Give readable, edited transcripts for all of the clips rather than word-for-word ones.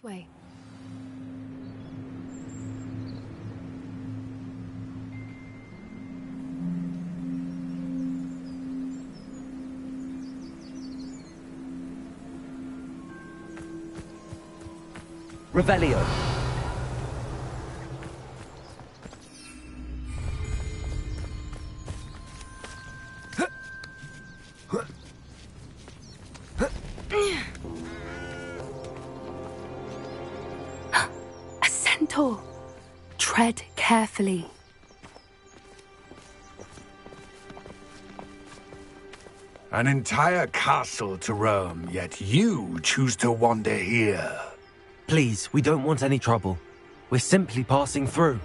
way. Revelio. A centaur. Tread carefully. An entire castle to roam, yet you choose to wander here. Please, we don't want any trouble. We're simply passing through.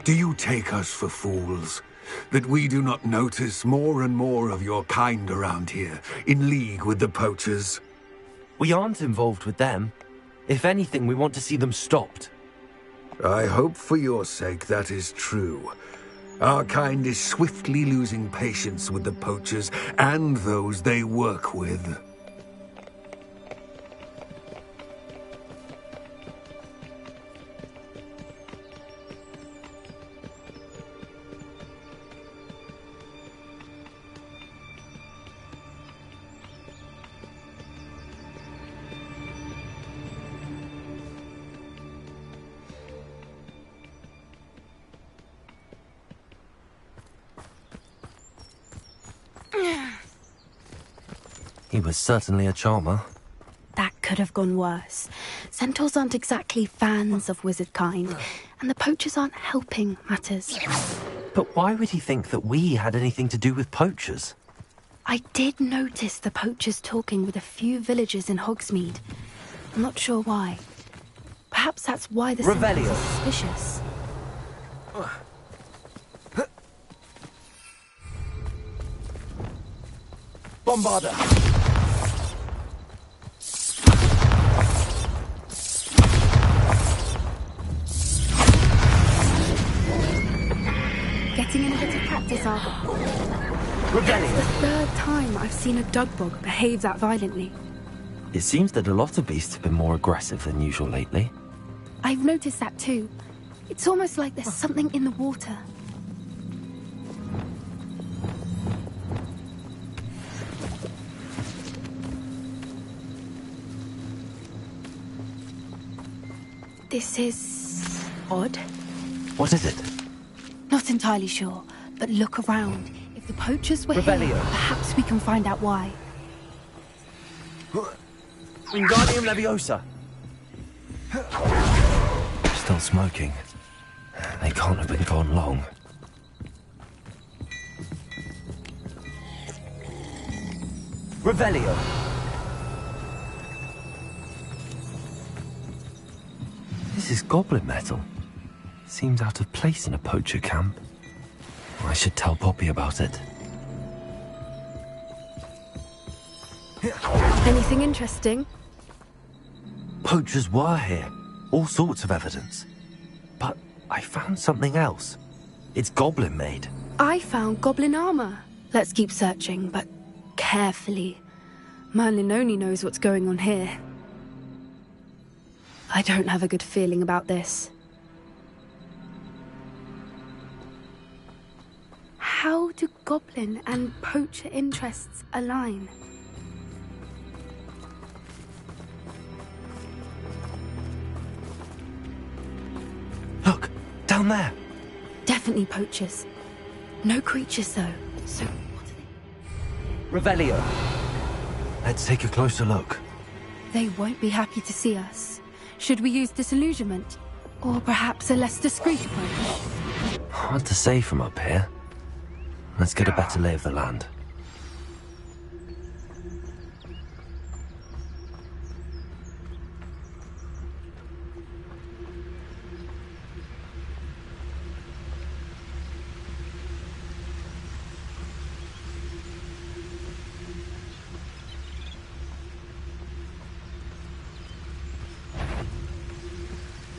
Do you take us for fools? That we do not notice more and more of your kind around here, in league with the poachers? We aren't involved with them. If anything, we want to see them stopped. I hope for your sake that is true. Our kind is swiftly losing patience with the poachers and those they work with. He was certainly a charmer. That could have gone worse. Centaurs aren't exactly fans of wizard kind, and the poachers aren't helping matters. But why would he think that we had anything to do with poachers? I did notice the poachers talking with a few villagers in Hogsmeade. I'm not sure why. Perhaps that's why the Centaurs are suspicious. Bombarder! Getting in a bit of practice, are we? Rebellion! It's the third time I've seen a dugbog behave that violently. It seems that a lot of beasts have been more aggressive than usual lately. I've noticed that too. It's almost like there's something in the water. This is odd. What is it? Not entirely sure, but look around. If the poachers were Revelio. here, perhaps we can find out why. Wingardium Leviosa! Still smoking. They can't have been gone long. Revelio! This is goblin metal. Seems out of place in a poacher camp. I should tell Poppy about it. Anything interesting? Poachers were here. All sorts of evidence. But I found something else. It's goblin made. I found goblin armor. Let's keep searching, but carefully. Merlin only knows what's going on here. I don't have a good feeling about this. How do goblin and poacher interests align? Look, down there. Definitely poachers. No creatures though, so what are Revelio. Let's take a closer look. they? They won't be happy to see us. Should we use disillusionment? Or perhaps a less discreet approach? Hard to say from up here. Let's get a better lay of the land.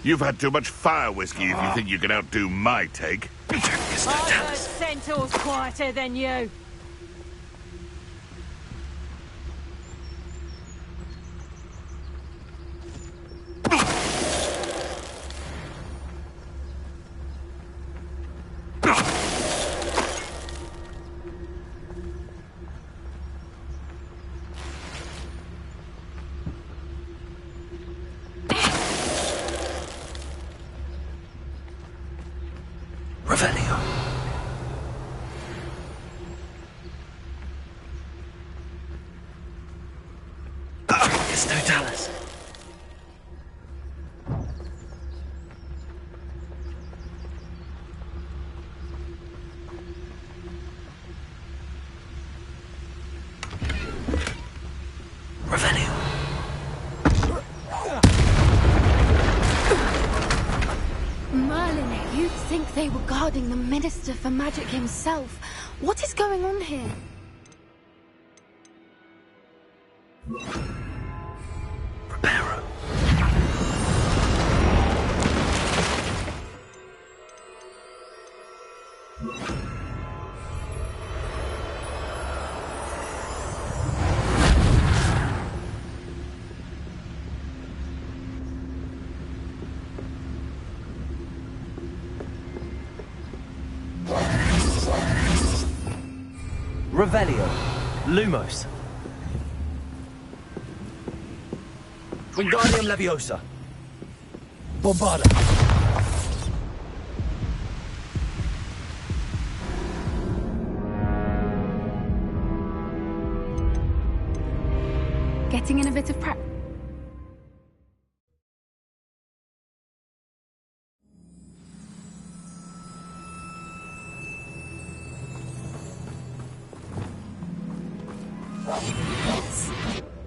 You've had too much fire whiskey if you think you can outdo my take. Are those centaurs quieter than you? Revelio. It's no Dallas. Revelio. Merlin, you'd think they were guarding the Minister for Magic himself. What is going on here? Reparo. Revelio. Lumos. Wingardium Leviosa. Bombarda. Getting in a bit of practice.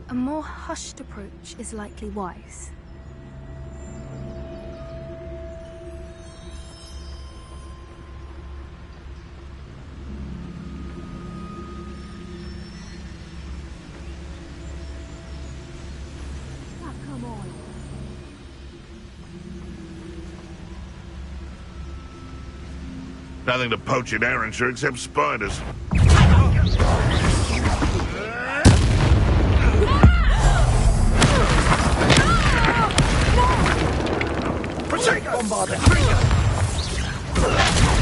A more hushed approach is likely wise. Now, come on. Nothing to poach in Arrowshire except spiders. Bombarda.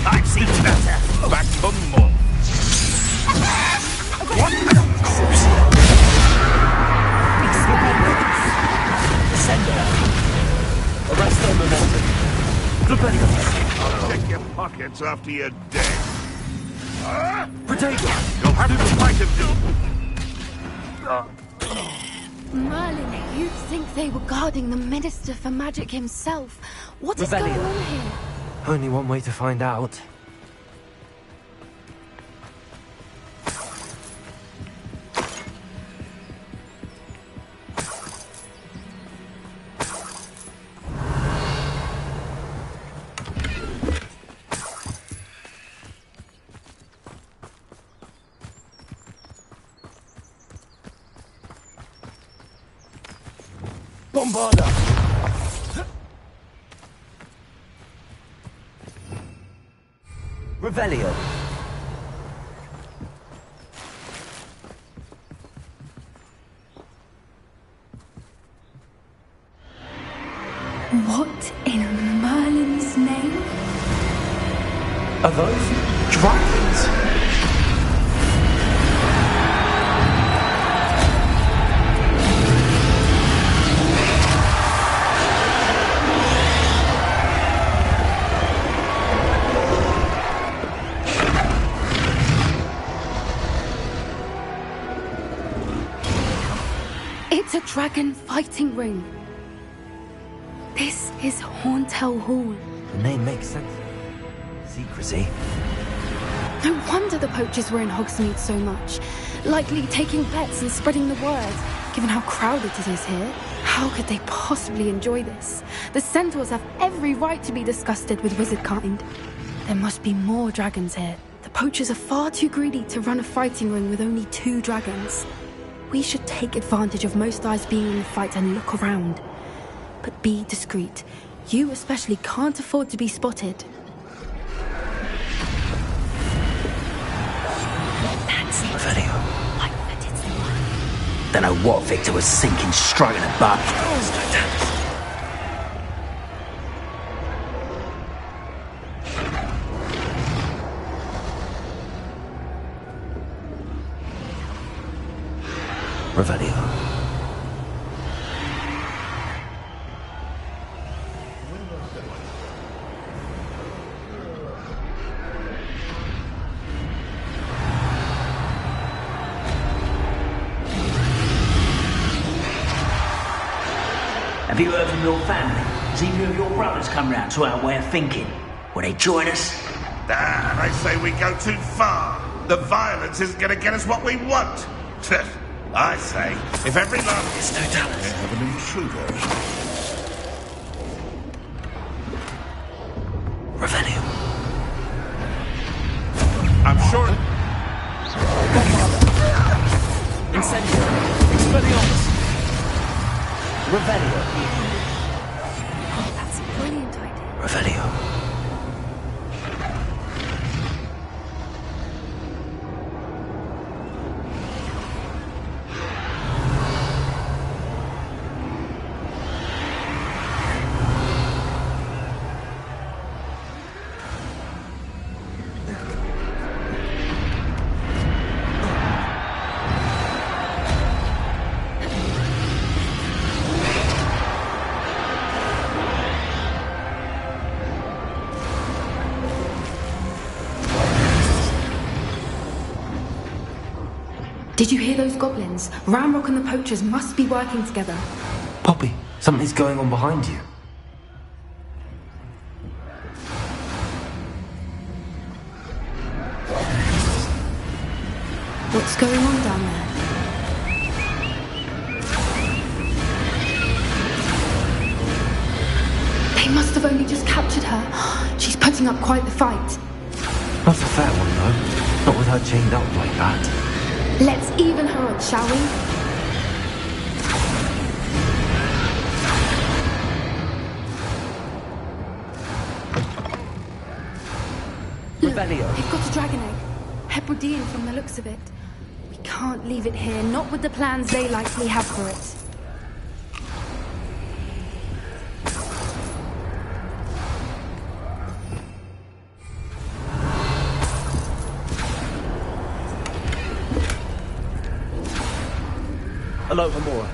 I've seen better. Back for more. Sender. Arrest their momentum. Revelio. I'll check your pockets after you're dead. Protego. You'll have to fight him. Merlin, you'd think they were guarding the Minister for Magic himself. What is going on here? Only one way to find out. Bombarda. Revelio. What in Merlin's name? Are those dragons? It's a dragon fighting ring. This is Hauntel Hall. The name makes sense. Secrecy. No wonder the poachers were in Hogsmeade so much. Likely taking bets and spreading the word. Given how crowded it is here, how could they possibly enjoy this? The centaurs have every right to be disgusted with wizard kind. There must be more dragons here. The poachers are far too greedy to run a fighting ring with only 2 dragons. We should take advantage of most eyes being in the fight and look around. But be discreet. You especially can't afford to be spotted. That's Revelio. I bet it's the one. Don't know what Victor was thinking, struggling about. Revelio. Have you heard from your family? Has either of your brothers come round to our way of thinking? Will they join us? I say we go too far. The violence isn't going to get us what we want. I say, if every last... It's no talent. I have an intruder. Revelio. I'm sure... Incendio. Expelliarmus. Revelio. That's a brilliant idea. Revelio. Did you hear those goblins? Ramrock and the poachers must be working together. Poppy, something's going on behind you. What's going on down there? They must have only just captured her. She's putting up quite the fight. Not a fair one, though. Not with her chained up like that. Let's even her odds, shall we? Revelio. They've got a dragon egg. Hebridean from the looks of it. We can't leave it here, not with the plans they likely have for it. Hello, Hamora.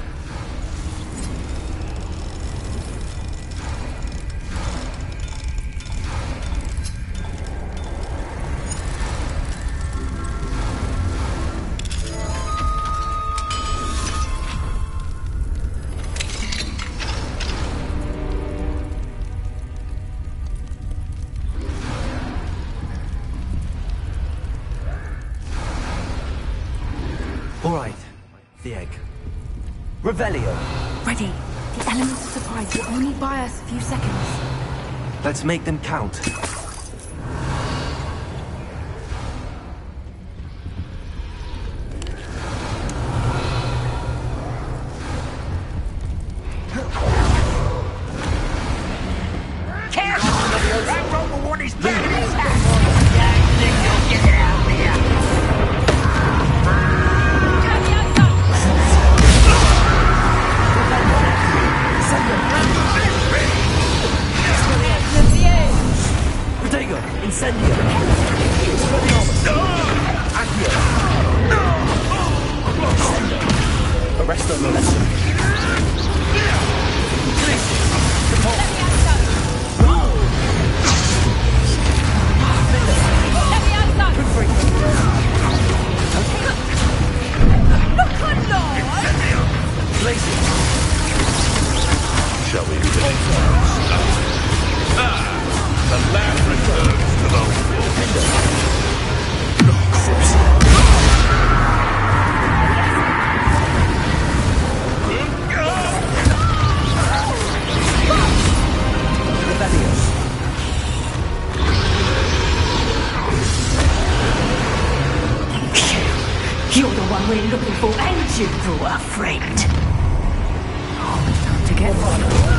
All right. The egg. Revelio. Ready. The element of surprise will only buy us a few seconds. Let's make them count. You're the one we're looking for, ain't you, our friend? Time to get on.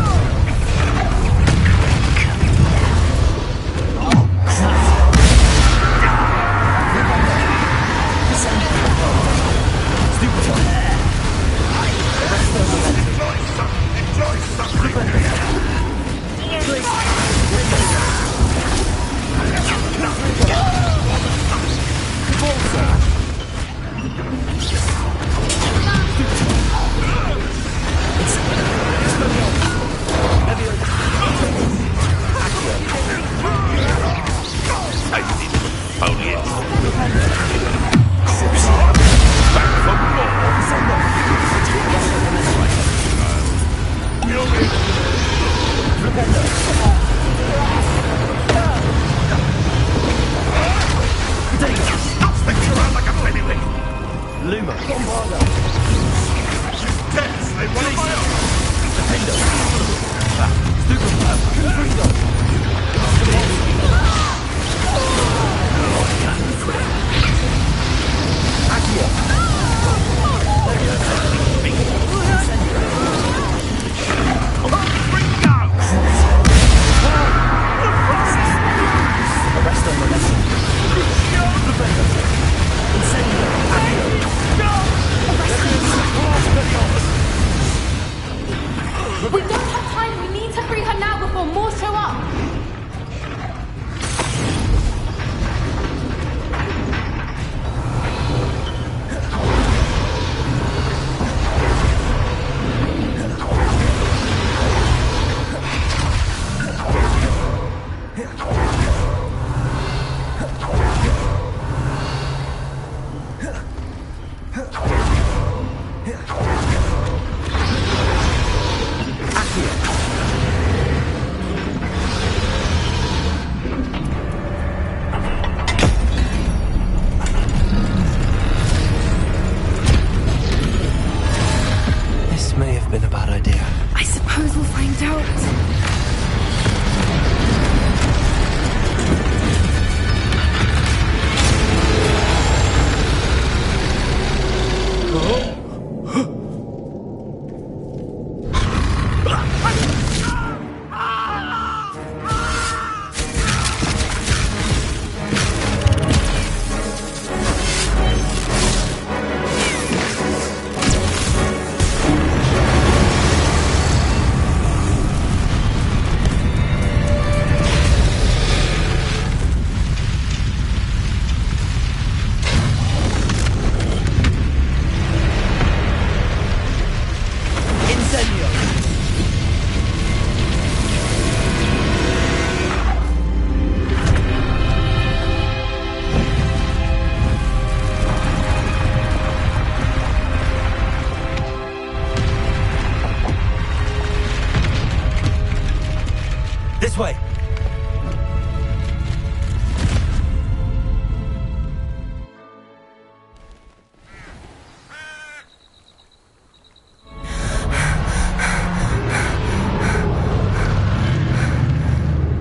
This way!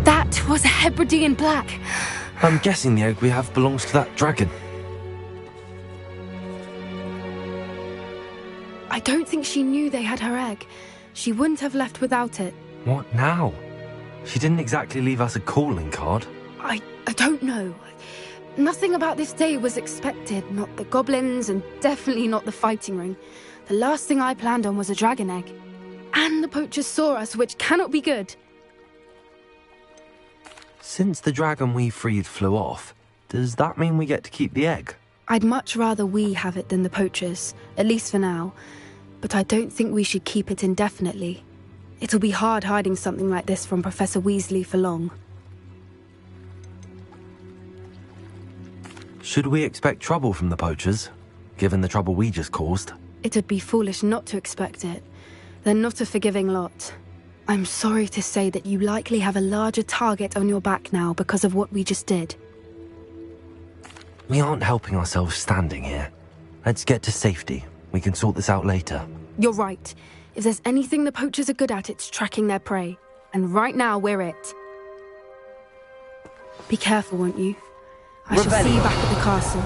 That was a Hebridean black. I'm guessing the egg we have belongs to that dragon. I don't think she knew they had her egg. She wouldn't have left without it. What now? She didn't exactly leave us a calling card. I don't know. Nothing about this day was expected. Not the goblins, and definitely not the fighting ring. The last thing I planned on was a dragon egg. And the poachers saw us, which cannot be good. Since the dragon we freed flew off, does that mean we get to keep the egg? I'd much rather we have it than the poachers, at least for now. But I don't think we should keep it indefinitely. It'll be hard hiding something like this from Professor Weasley for long. Should we expect trouble from the poachers, given the trouble we just caused? It'd be foolish not to expect it. They're not a forgiving lot. I'm sorry to say that you likely have a larger target on your back now because of what we just did. We aren't helping ourselves standing here. Let's get to safety. We can sort this out later. You're right. If there's anything the poachers are good at, it's tracking their prey. And right now, we're it. Be careful, won't you? I shall see you back at the castle.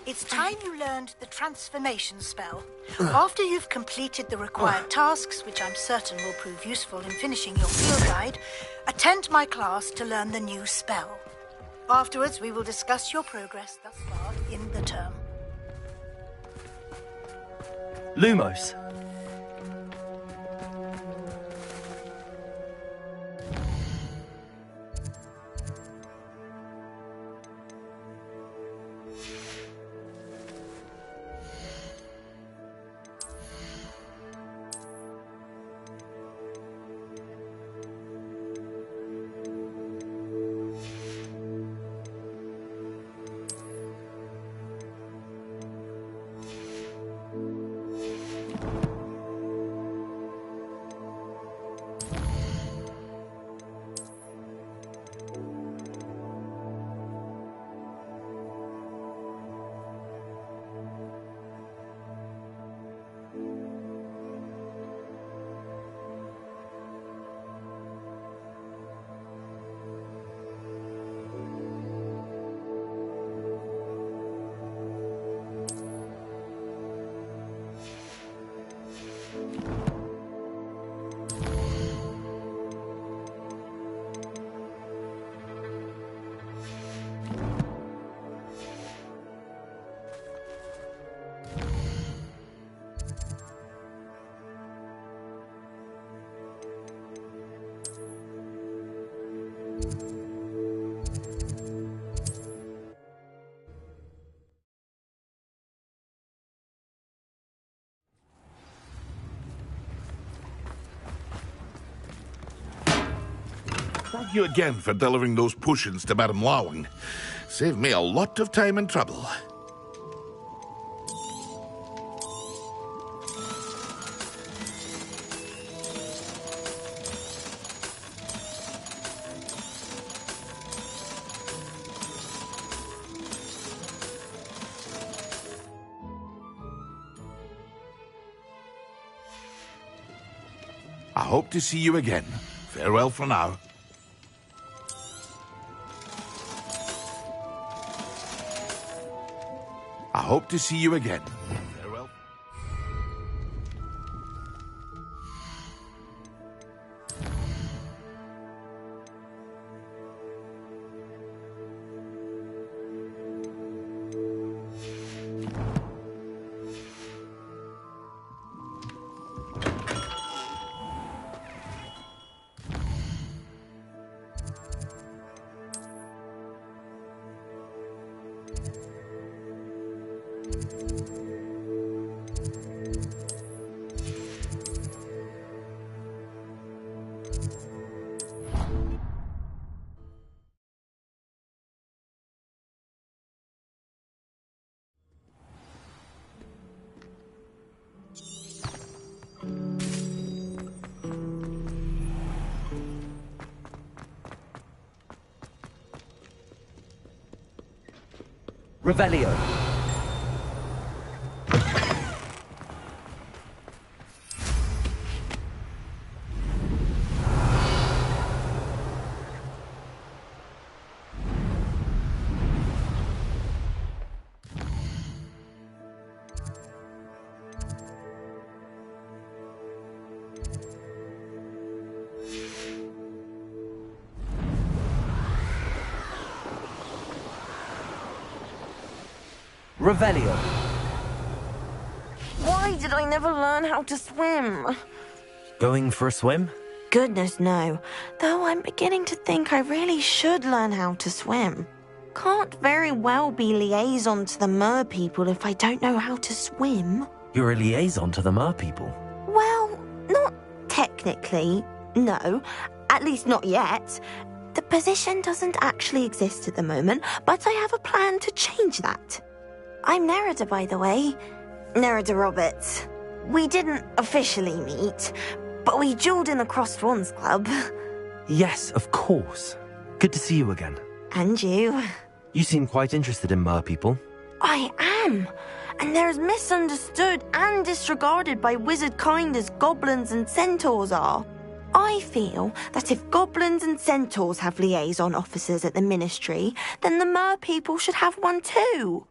It's time you learned the transformation spell. After you've completed the required tasks, which I'm certain will prove useful in finishing your field guide, attend my class to learn the new spell. Afterwards, we will discuss your progress thus far in the term. Lumos. Thank you again for delivering those potions to Madame Lawing. Saved me a lot of time and trouble. I hope to see you again. Farewell for now. I hope to see you again. Farewell. Revelio. Revelio. Why did I never learn how to swim? Going for a swim? Goodness, no. Though I'm beginning to think I really should learn how to swim. Can't very well be liaison to the mer people if I don't know how to swim. You're a liaison to the mer people. Well, not technically, no. At least not yet. The position doesn't actually exist at the moment, but I have a plan to change that. I'm Nerida, by the way. Nerida Roberts. We didn't officially meet, but we duelled in the Crossed Wands Club. Yes, of course. Good to see you again. And you. You seem quite interested in mer people. I am. And they're as misunderstood and disregarded by wizard kind as goblins and centaurs are. I feel that if goblins and centaurs have liaison officers at the ministry, then the mer people should have one too.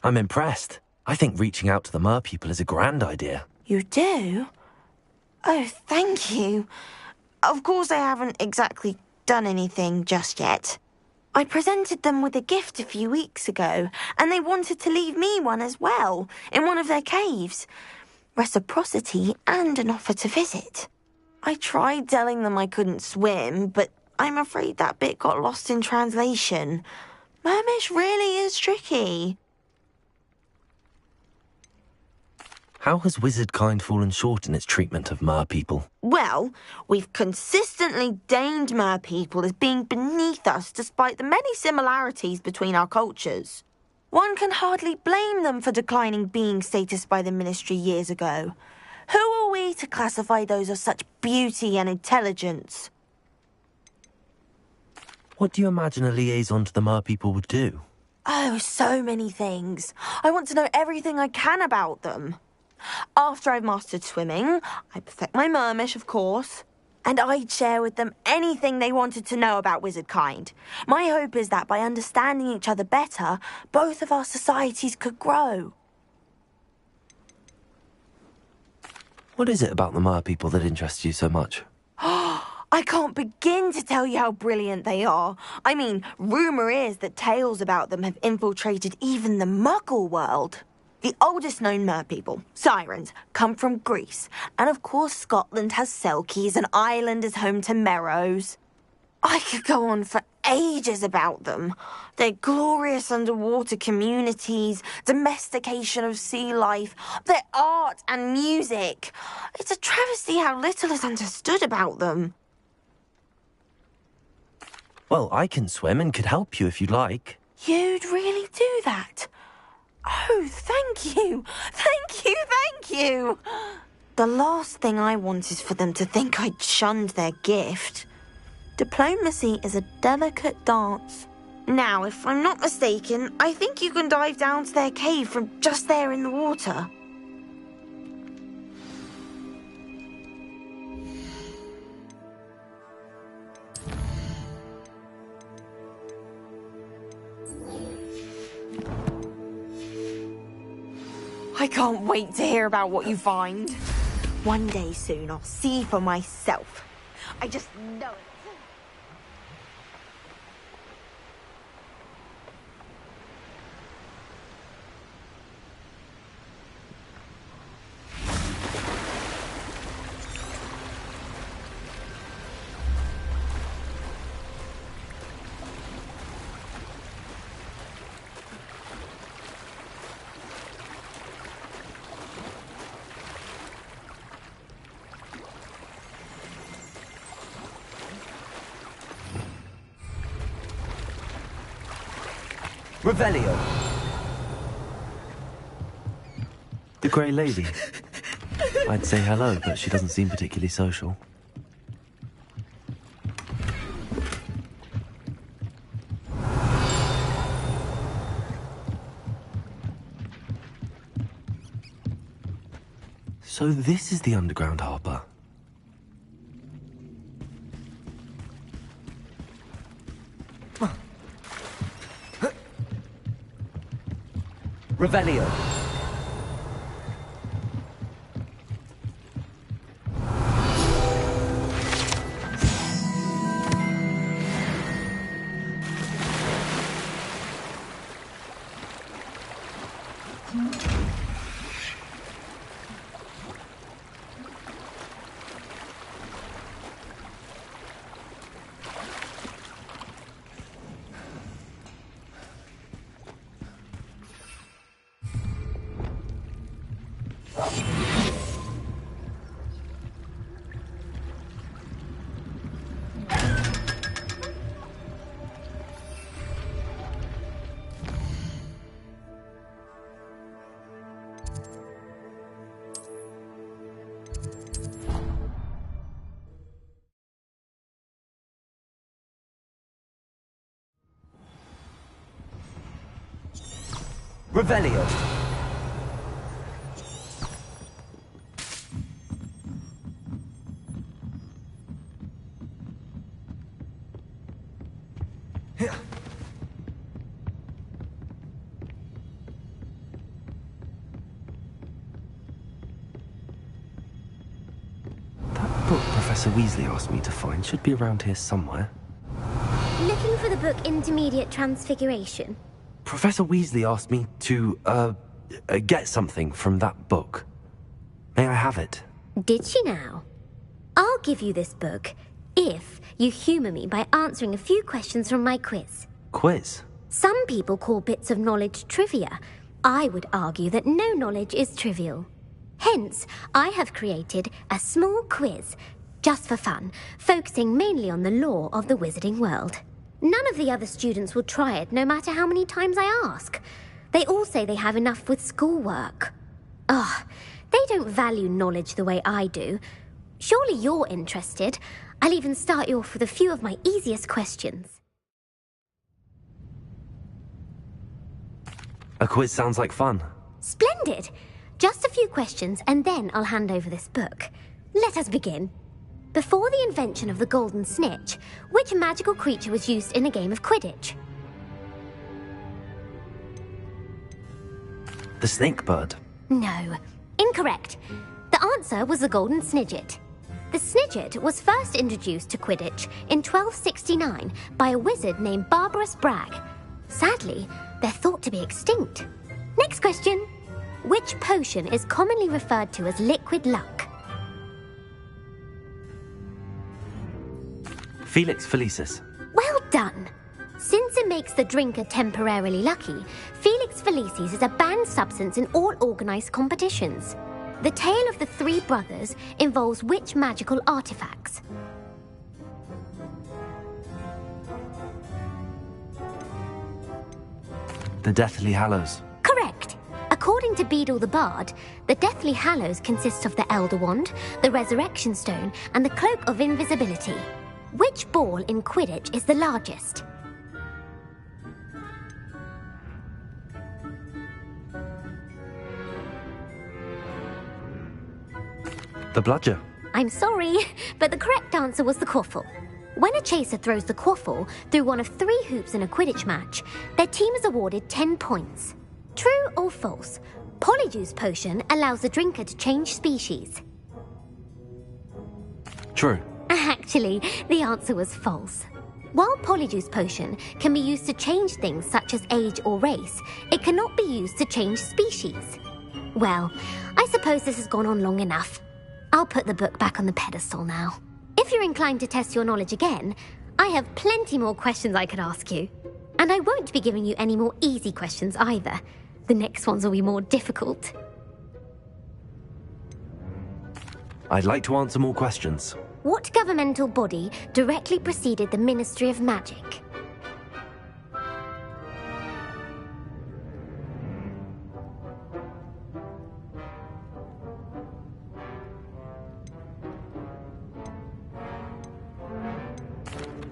I'm impressed. I think reaching out to the mer people is a grand idea. You do? Oh, thank you. Of course I haven't exactly done anything just yet. I presented them with a gift a few weeks ago, and they wanted to leave me one as well, in one of their caves. Reciprocity and an offer to visit. I tried telling them I couldn't swim, but I'm afraid that bit got lost in translation. Mermish really is tricky. How has wizard kind fallen short in its treatment of mer people? Well, we've consistently deigned mer people as being beneath us despite the many similarities between our cultures. One can hardly blame them for declining being status by the ministry years ago. Who are we to classify those of such beauty and intelligence? What do you imagine a liaison to the mer people would do? Oh, so many things. I want to know everything I can about them. After I've mastered swimming, I perfect my mermish, of course, and I'd share with them anything they wanted to know about wizard kind. My hope is that by understanding each other better, both of our societies could grow. What is it about the mer people that interests you so much? I can't begin to tell you how brilliant they are. I mean, rumour is that tales about them have infiltrated even the Muggle world. The oldest known mer people, sirens, come from Greece. And of course Scotland has Selkies and Ireland is home to Merrows. I could go on for ages about them. Their glorious underwater communities, domestication of sea life, their art and music. It's a travesty how little is understood about them. Well, I can swim and could help you if you'd like. You'd really do that? Oh, thank you! Thank you, thank you! The last thing I want is for them to think I'd shunned their gift. Diplomacy is a delicate dance. Now, if I'm not mistaken, I think you can dive down to their cave from just there in the water. I can't wait to hear about what you find. One day soon, I'll see for myself. I just know it. Revelio. The Grey Lady. I'd say hello, but she doesn't seem particularly social. So this is the underground harbour. Revelio. Revelio. That book Professor Weasley asked me to find should be around here somewhere. Looking for the book Intermediate Transfiguration? Professor Weasley asked me to, get something from that book. May I have it? Did she now? I'll give you this book if you humour me by answering a few questions from my quiz. Quiz? Some people call bits of knowledge trivia. I would argue that no knowledge is trivial. Hence, I have created a small quiz, just for fun, focusing mainly on the lore of the wizarding world. None of the other students will try it, no matter how many times I ask. They all say they have enough with schoolwork. Ugh, they don't value knowledge the way I do. Surely you're interested. I'll even start you off with a few of my easiest questions. A quiz sounds like fun. Splendid! Just a few questions, and then I'll hand over this book. Let us begin. Before the invention of the golden snitch, which magical creature was used in a game of Quidditch? The snake bird. No. Incorrect. The answer was the golden snidget. The snidget was first introduced to Quidditch in 1269 by a wizard named Barbarous Bragg. Sadly, they're thought to be extinct. Next question. Which potion is commonly referred to as liquid luck? Felix Felicis. Well done. Since it makes the drinker temporarily lucky, Felix Felicis is a banned substance in all organised competitions. The tale of the three brothers involves which magical artifacts? The Deathly Hallows. Correct. According to Beedle the Bard, the Deathly Hallows consists of the Elder Wand, the Resurrection Stone, and the Cloak of Invisibility. Which ball in Quidditch is the largest? The bludger. I'm sorry, but the correct answer was the quaffle. When a chaser throws the quaffle through one of 3 hoops in a Quidditch match, their team is awarded 10 points. True or false? Polyjuice potion allows the drinker to change species. True. Actually, the answer was false. While Polyjuice Potion can be used to change things such as age or race, it cannot be used to change species. Well, I suppose this has gone on long enough. I'll put the book back on the pedestal now. If you're inclined to test your knowledge again, I have plenty more questions I could ask you. And I won't be giving you any more easy questions either. The next ones will be more difficult. I'd like to answer more questions. What governmental body directly preceded the Ministry of Magic?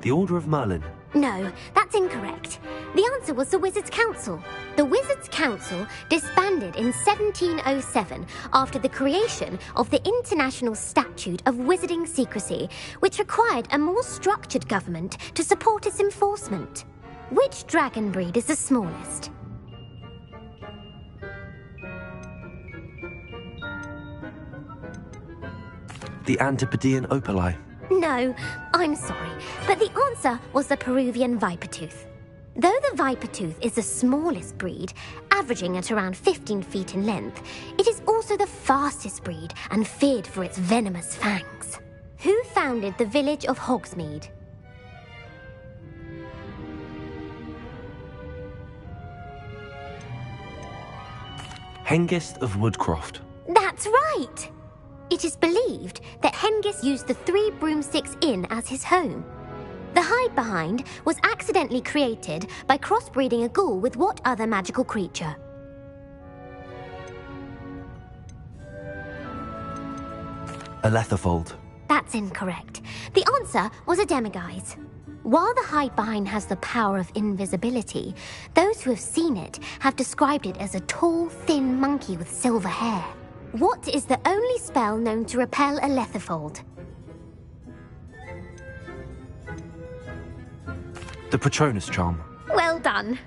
The Order of Merlin. No, that's incorrect. The answer was the Wizards' Council. The Wizards' Council disbanded in 1707 after the creation of the International Statute of Wizarding Secrecy, which required a more structured government to support its enforcement. Which dragon breed is the smallest? The Antipodean Opali. No, I'm sorry, but the answer was the Peruvian Vipertooth. Though the Vipertooth is the smallest breed, averaging at around 15 feet in length, it is also the fastest breed and feared for its venomous fangs. Who founded the village of Hogsmeade? Hengist of Woodcroft. That's right! It is believed that Hengist used the Three Broomsticks Inn as his home. The hide behind was accidentally created by crossbreeding a ghoul with what other magical creature? A Letherfold. That's incorrect. The answer was a demiguise. While the hide behind has the power of invisibility, those who have seen it have described it as a tall, thin monkey with silver hair. What is the only spell known to repel a Letherfold? The Patronus Charm. Well done.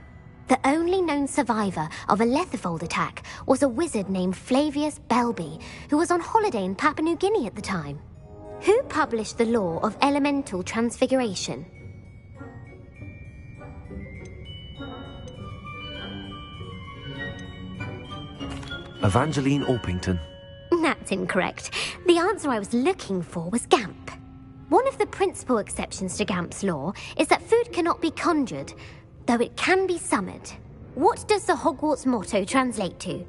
The only known survivor of a Letherfold attack was a wizard named Flavius Belby, who was on holiday in Papua New Guinea at the time. Who published the law of elemental transfiguration? Evangeline Orpington. That's incorrect. The answer I was looking for was Gamp. One of the principal exceptions to Gamp's law is that food cannot be conjured, though it can be summoned. What does the Hogwarts motto translate to?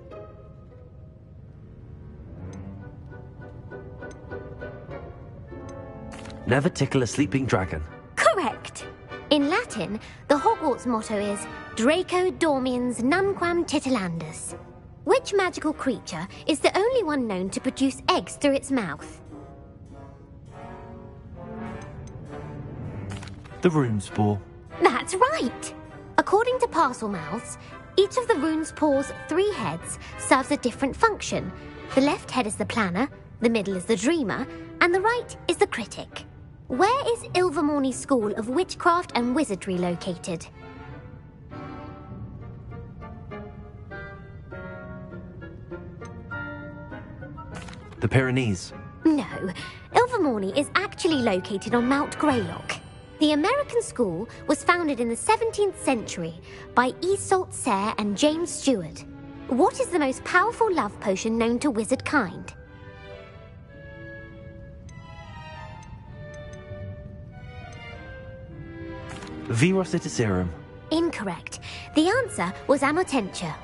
Never tickle a sleeping dragon. Correct. In Latin, the Hogwarts motto is Draco Dormiens Nunquam Titilandus. Which magical creature is the only one known to produce eggs through its mouth? The Runespore. That's right! According to Parselmouths, each of the Runespore's 3 heads serves a different function. The left head is the planner, the middle is the dreamer, and the right is the critic. Where is Ilvermorny School of Witchcraft and Wizardry located? The Pyrenees. No, Ilvermorny is actually located on Mount Greylock. The American school was founded in the 17th century by Iseult Sayre and James Stewart. What is the most powerful love potion known to wizard kind? Virositiserum. Incorrect. The answer was Amotentia.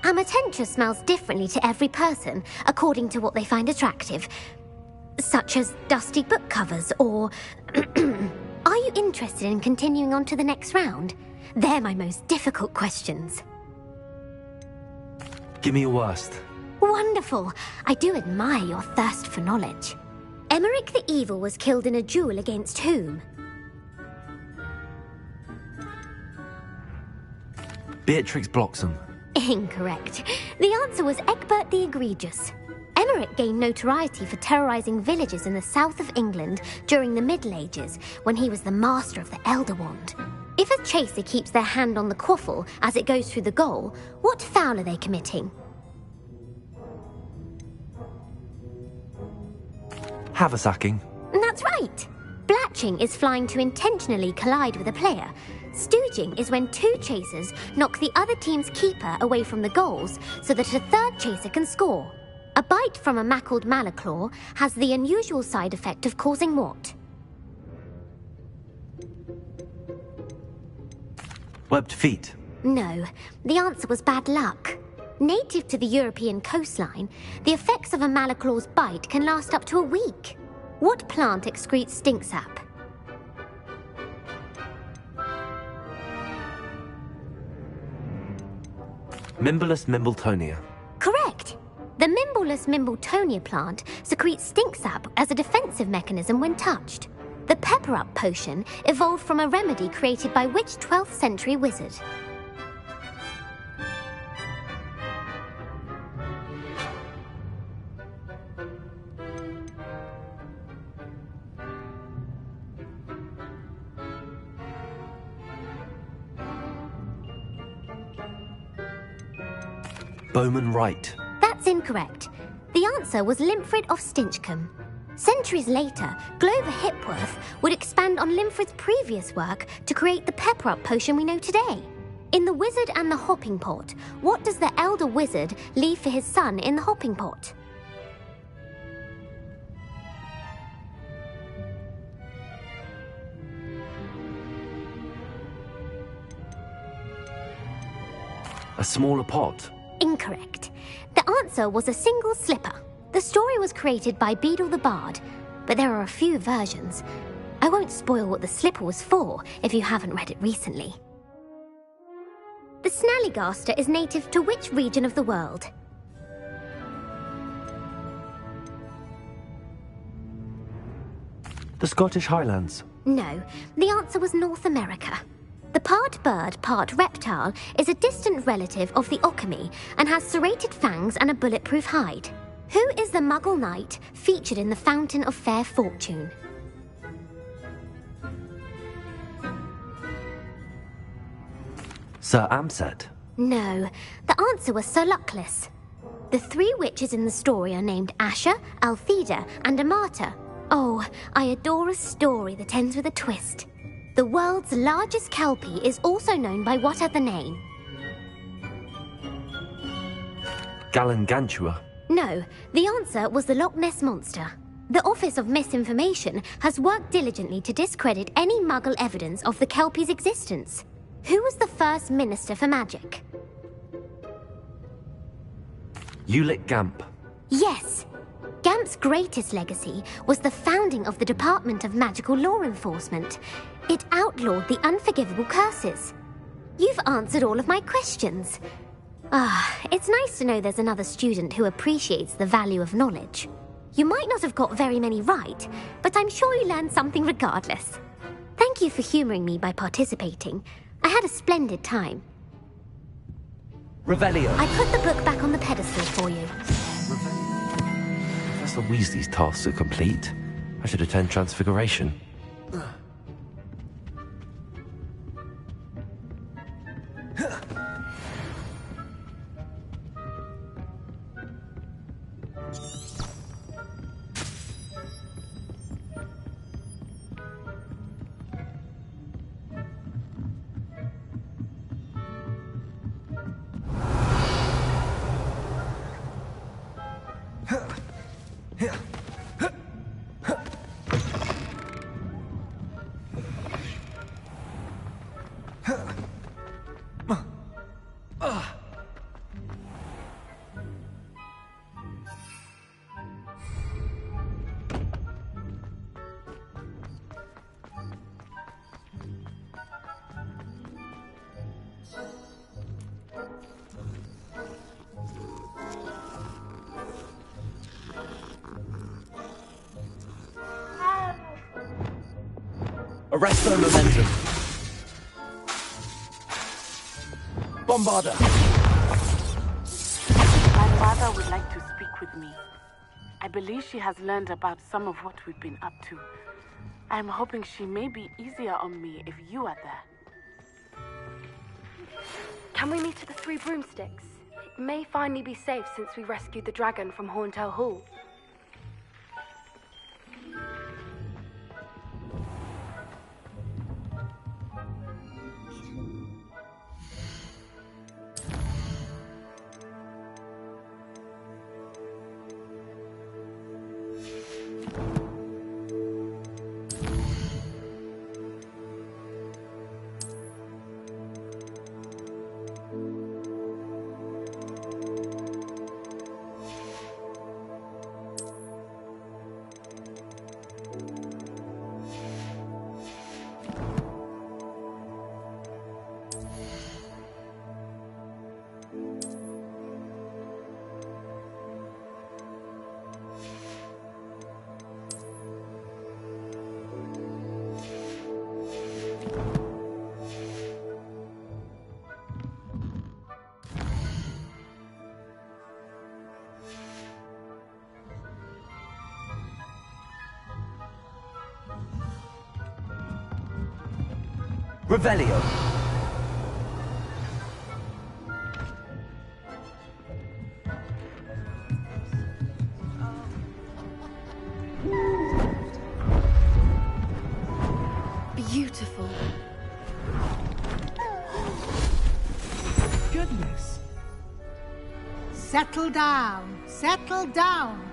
Amotentia smells differently to every person, according to what they find attractive, such as dusty book covers or... Are you interested in continuing on to the next round? They're my most difficult questions. Give me your worst. Wonderful. I do admire your thirst for knowledge. Emmerich the Evil was killed in a duel against whom? Beatrix Bloxham. Incorrect. The answer was Egbert the Egregious. Emmerich gained notoriety for terrorizing villages in the south of England during the Middle Ages, when he was the master of the Elder Wand. If a chaser keeps their hand on the quaffle as it goes through the goal, what foul are they committing? Haversacking. That's That's right. Blatching is flying to intentionally collide with a player. Stooging is when two chasers knock the other team's keeper away from the goals so that a third chaser can score. A bite from a mackled malaclaw has the unusual side effect of causing what? Webbed feet. No, the answer was bad luck. Native to the European coastline, the effects of a malaclaw's bite can last up to a week. What plant excretes stink sap? Mimblus mimbletonia. Correct. The Mimblus mimbletonia plant secretes stink sap as a defensive mechanism when touched. The pepper-up potion evolved from a remedy created by which 12th century wizard? Bowman Wright. That's incorrect. The answer was Limfrid of Stinchcombe. Centuries later, Glover Hipworth would expand on Limfrid's previous work to create the pepper-up potion we know today. In The Wizard and the Hopping Pot, what does the elder wizard leave for his son in the hopping pot? A smaller pot. Incorrect. The answer was a single slipper. The story was created by Beadle the Bard, but there are a few versions. I won't spoil what the slipper was for if you haven't read it recently. The Snallygaster is native to which region of the world? The Scottish Highlands. No, the answer was North America. The part bird, part reptile is a distant relative of the Occamy and has serrated fangs and a bulletproof hide. Who is the Muggle knight featured in the Fountain of Fair Fortune? Sir Amset. No, the answer was Sir Luckless. The three witches in the story are named Asher, Altheda, and Amata. Oh, I adore a story that ends with a twist. The world's largest kelpie is also known by what other name? Galangantua. No, the answer was the Loch Ness Monster. The Office of Misinformation has worked diligently to discredit any Muggle evidence of the kelpie's existence. Who was the first Minister for Magic? Ulick Gamp. Yes. Gamp's greatest legacy was the founding of the Department of Magical Law Enforcement. It outlawed the unforgivable curses. You've answered all of my questions. It's nice to know there's another student who appreciates the value of knowledge. You might not have got very many right, but I'm sure you learned something regardless. Thank you for humouring me by participating. I had a splendid time. Revelio. I put the book back on the pedestal for you. Professor Weasley's tasks are complete. I should attend Transfiguration. Arresto momentum. Bombarda. My mother would like to speak with me. I believe she has learned about some of what we've been up to. I'm hoping she may be easier on me if you are there. Can we meet at the Three Broomsticks? It may finally be safe since we rescued the dragon from Horntail Hall. Revelio. Beautiful. Goodness. Settle down. Settle down.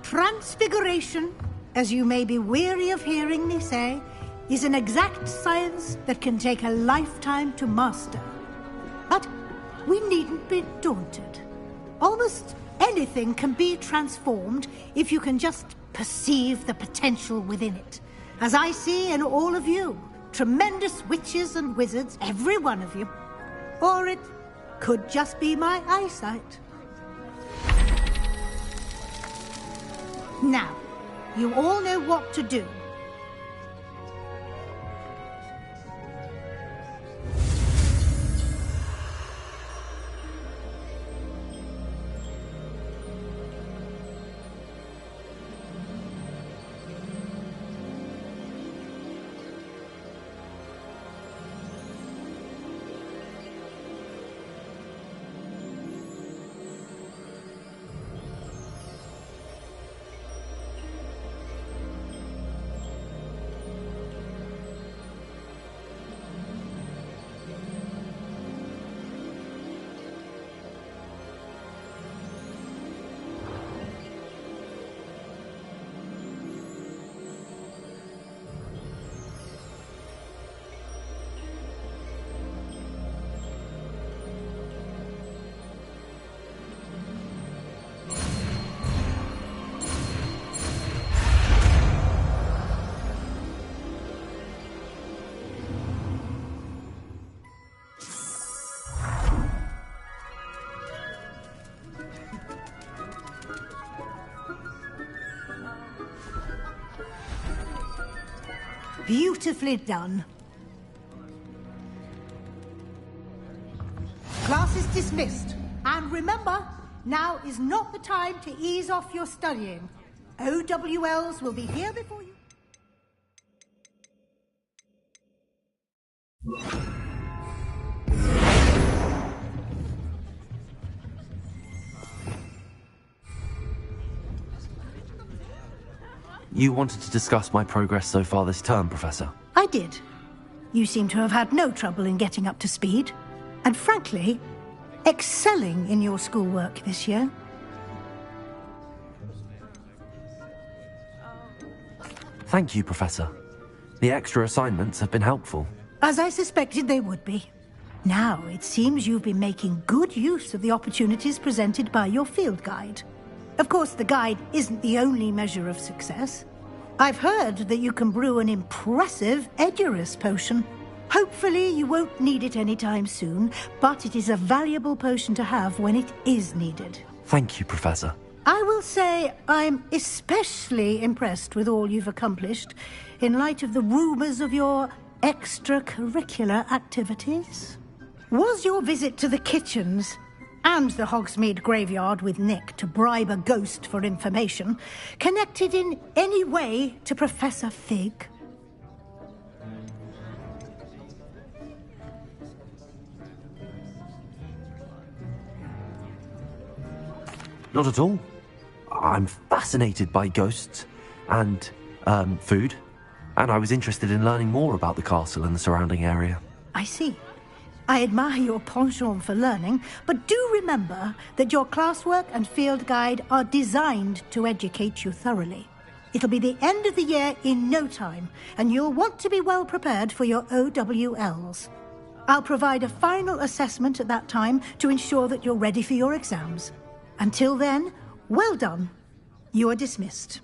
Transfiguration, as you may be weary of hearing me say, is an exact science that can take a lifetime to master. But we needn't be daunted. Almost anything can be transformed if you can just perceive the potential within it. As I see in all of you, tremendous witches and wizards, every one of you. Or it could just be my eyesight. Now, you all know what to do. Beautifully done. Class is dismissed. And remember, now is not the time to ease off your studying. OWLs will be here before you... You wanted to discuss my progress so far this term, Professor? I did. You seem to have had no trouble in getting up to speed. And frankly, excelling in your schoolwork this year. Thank you, Professor. The extra assignments have been helpful. As I suspected they would be. Now, it seems you've been making good use of the opportunities presented by your field guide. Of course, the guide isn't the only measure of success. I've heard that you can brew an impressive Edurus potion. Hopefully, you won't need it anytime soon, but it is a valuable potion to have when it is needed. Thank you, Professor. I will say I'm especially impressed with all you've accomplished in light of the rumors of your extracurricular activities. Was your visit to the kitchens and the Hogsmeade graveyard with Nick to bribe a ghost for information connected in any way to Professor Fig? Not at all. I'm fascinated by ghosts and, food, and I was interested in learning more about the castle and the surrounding area. I see. I admire your penchant for learning, but do remember that your classwork and field guide are designed to educate you thoroughly. It'll be the end of the year in no time, and you'll want to be well prepared for your OWLs. I'll provide a final assessment at that time to ensure that you're ready for your exams. Until then, well done. You are dismissed.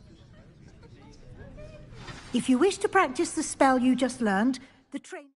If you wish to practice the spell you just learned, the train...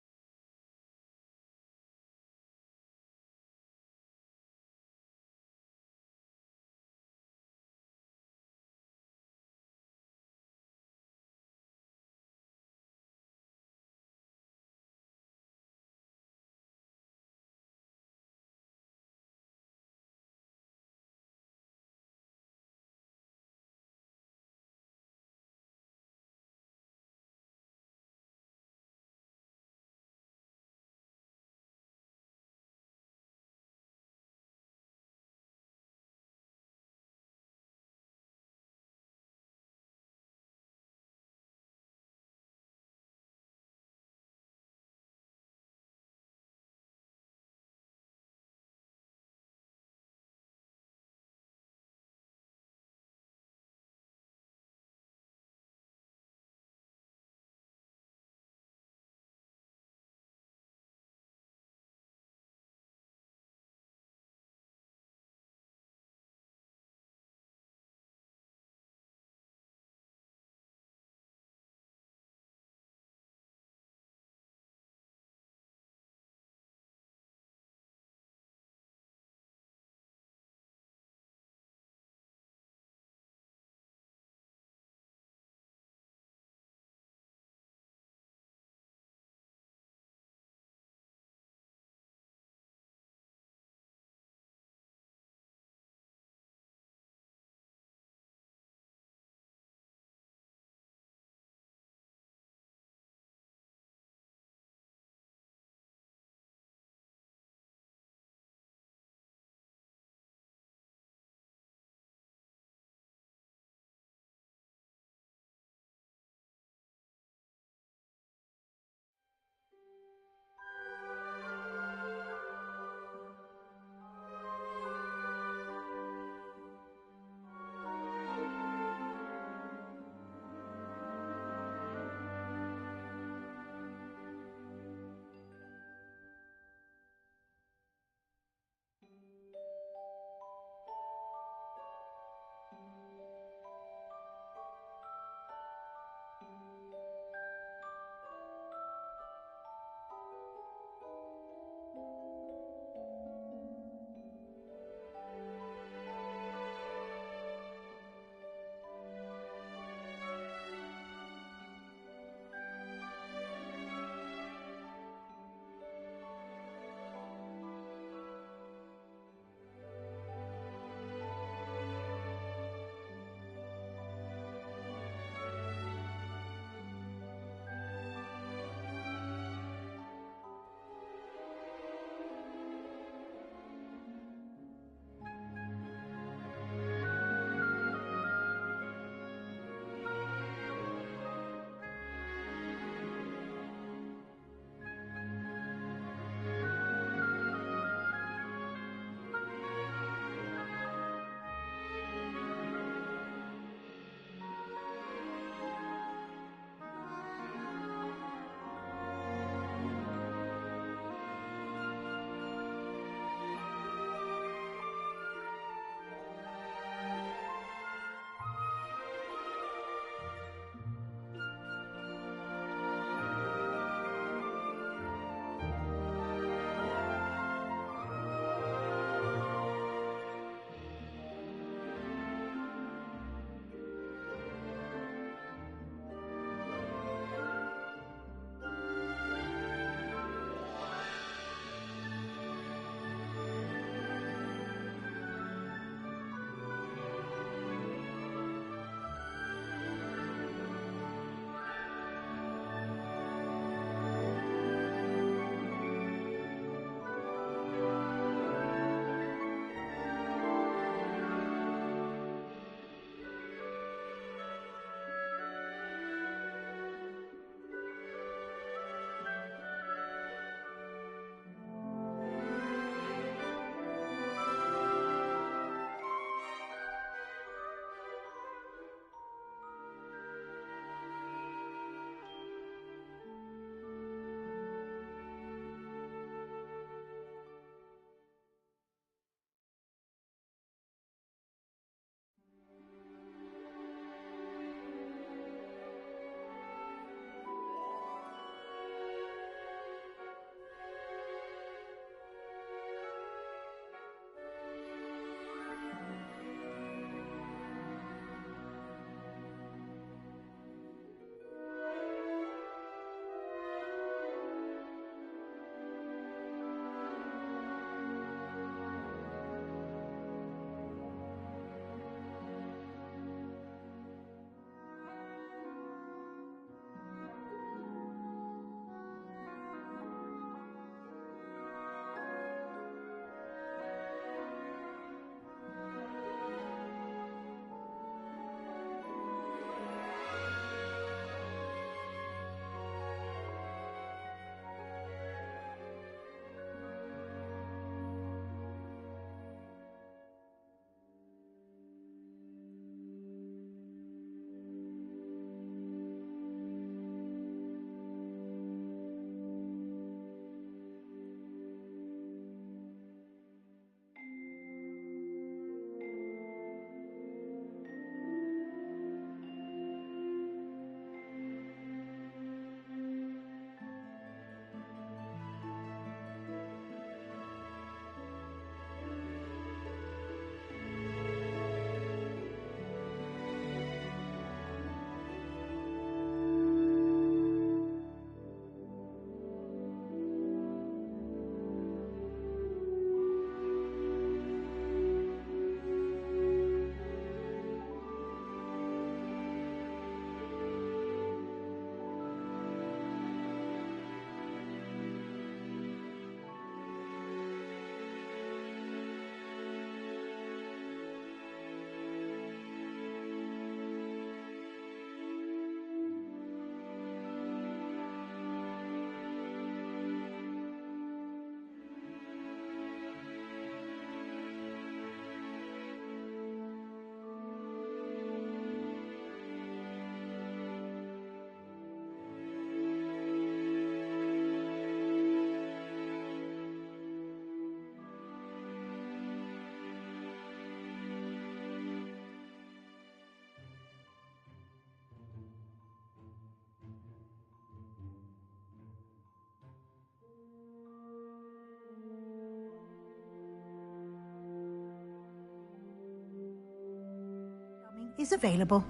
is available.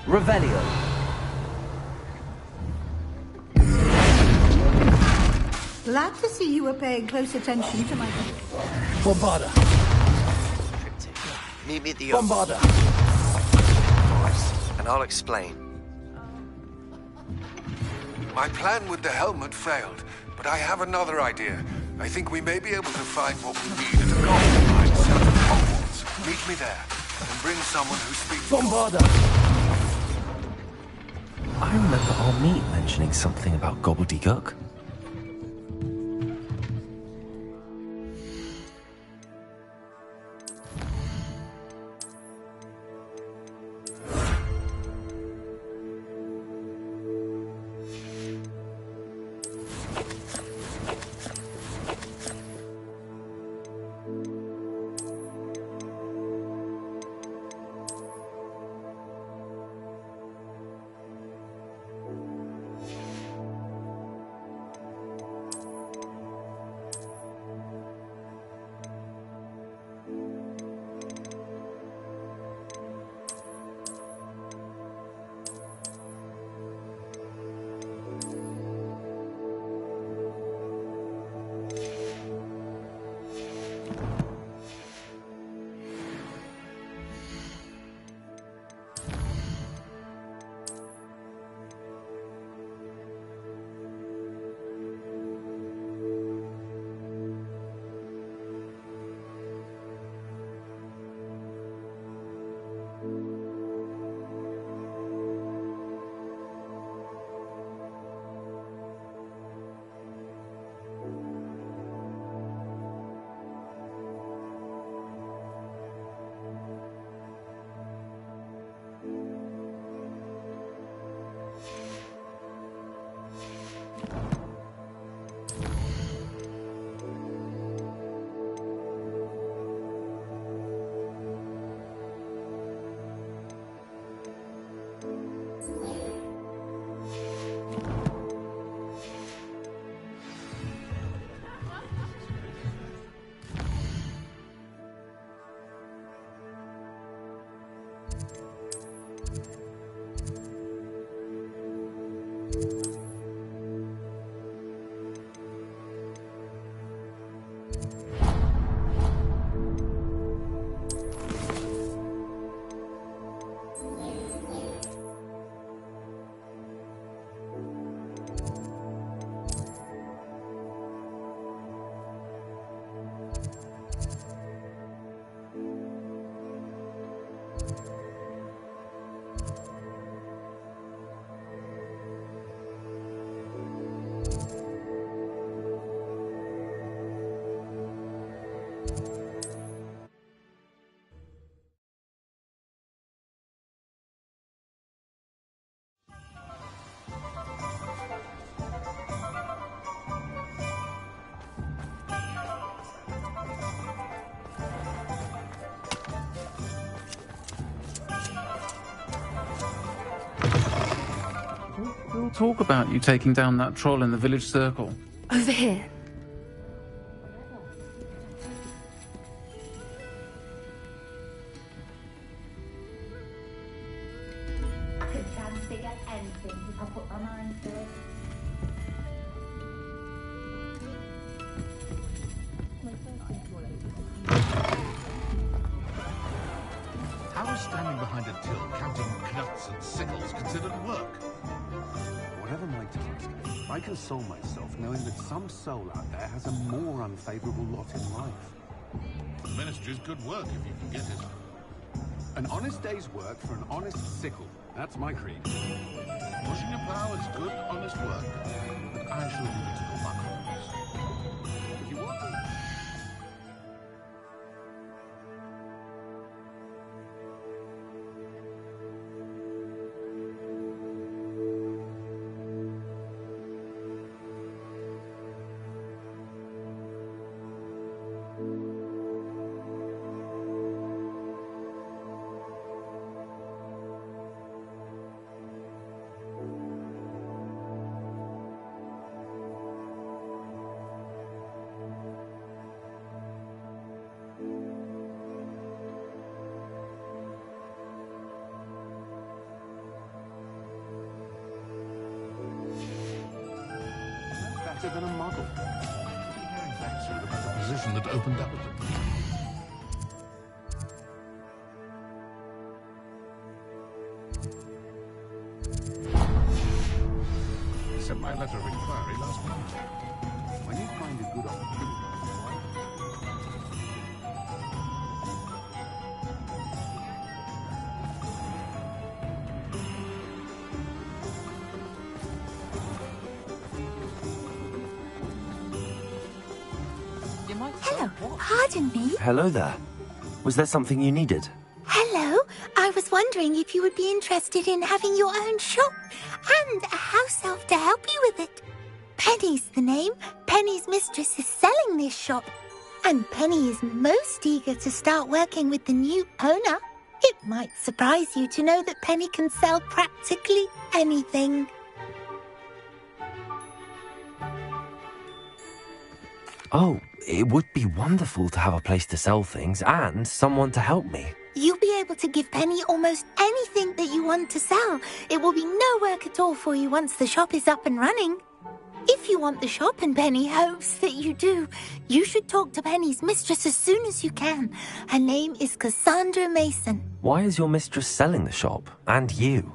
Revelio. Glad to see you were paying close attention to my... Bombarda. Meet me at the Bombarda. office, and I'll explain. My plan with the helmet failed, but I have another idea. I think we may be able to find what we need at a gold mine south of Hogwarts. Meet me there, and bring someone who speaks... Bombarda! I remember our meet mentioning something about gobbledygook. We'll talk about you taking down that troll in the village circle. Over here. I could stand to get anything if I put my mind to it. How is standing behind a till counting knuts and sickles considered work? Whatever my task, I console myself knowing that some soul out there has a more unfavorable lot in life. The ministry's good work if you can get it. An honest day's work for an honest sickle. That's my creed. Pushing a plough is good, honest work. But I shall leave it to the muckholes. If you want to... better than a muggle. Hearing facts about the position that opened up at them. I sent my letter of inquiry last month. When you find a good opportunity, Hello, pardon me. Hello there. Was there something you needed? Hello, I was wondering if you would be interested in having your own shop and a house elf to help you with it. Penny's the name. Penny's mistress is selling this shop, and Penny is most eager to start working with the new owner. It might surprise you to know that Penny can sell practically anything. Oh, it would be wonderful to have a place to sell things and someone to help me. You'll be able to give Penny almost anything that you want to sell. It will be no work at all for you once the shop is up and running. If you want the shop, and Penny hopes that you do, you should talk to Penny's mistress as soon as you can. Her name is Cassandra Mason. Why is your mistress selling the shop? And you?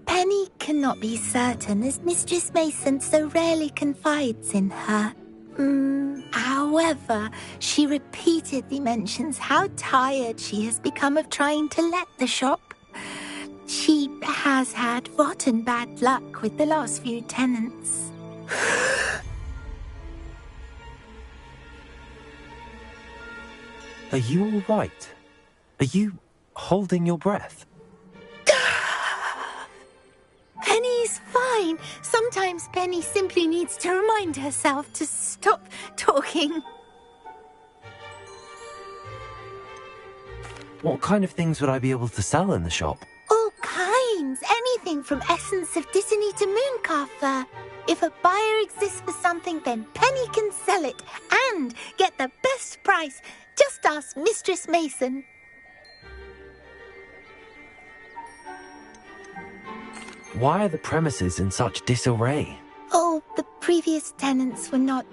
Penny cannot be certain, as Mistress Mason so rarely confides in her. However, she repeatedly mentions how tired she has become of trying to let the shop. She has had rotten bad luck with the last few tenants. Are you all right? Are you holding your breath? Penny's fine. Sometimes Penny simply needs to remind herself to stop talking. What kind of things would I be able to sell in the shop? All kinds. Anything from essence of Disney to mooncalf fur. If a buyer exists for something, then Penny can sell it and get the best price. Just ask Mistress Mason. Why are the premises in such disarray? Oh, the previous tenants were not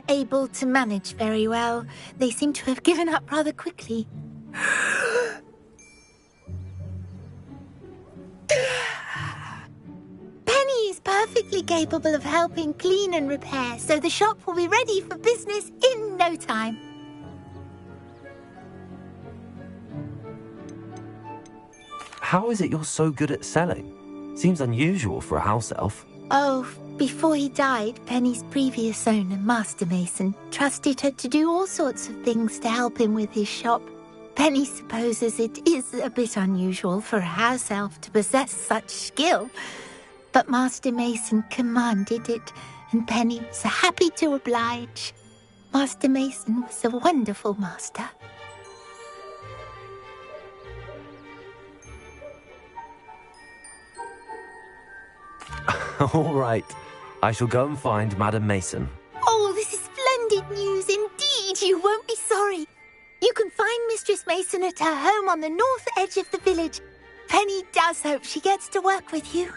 able to manage very well. They seem to have given up rather quickly. Penny is perfectly capable of helping clean and repair, so the shop will be ready for business in no time. How is it you're so good at selling? Seems unusual for a house elf. Oh, before he died, Penny's previous owner, Master Mason, trusted her to do all sorts of things to help him with his shop. Penny supposes it is a bit unusual for a house elf to possess such skill, but Master Mason commanded it, and Penny was happy to oblige. Master Mason was a wonderful master. All right. I shall go and find Madam Mason. Oh, this is splendid news indeed. You won't be sorry. You can find Mistress Mason at her home on the north edge of the village. Penny does hope she gets to work with you.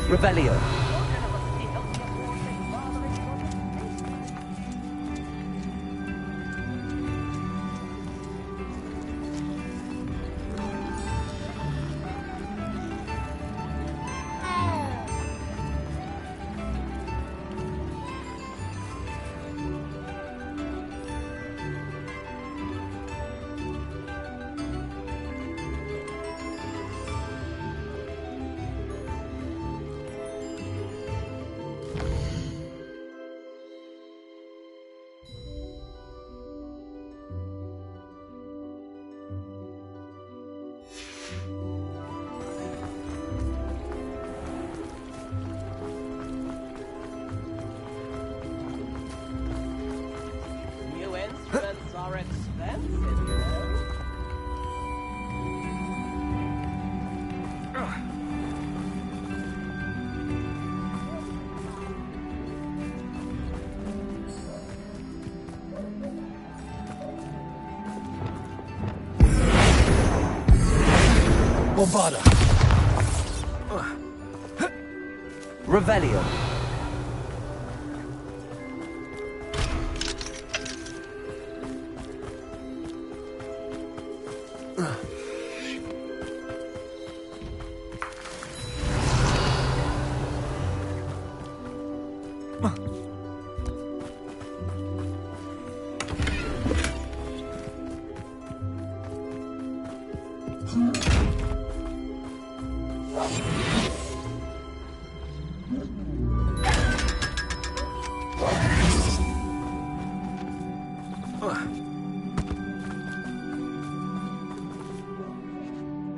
Revelio. Bombada. Revelio.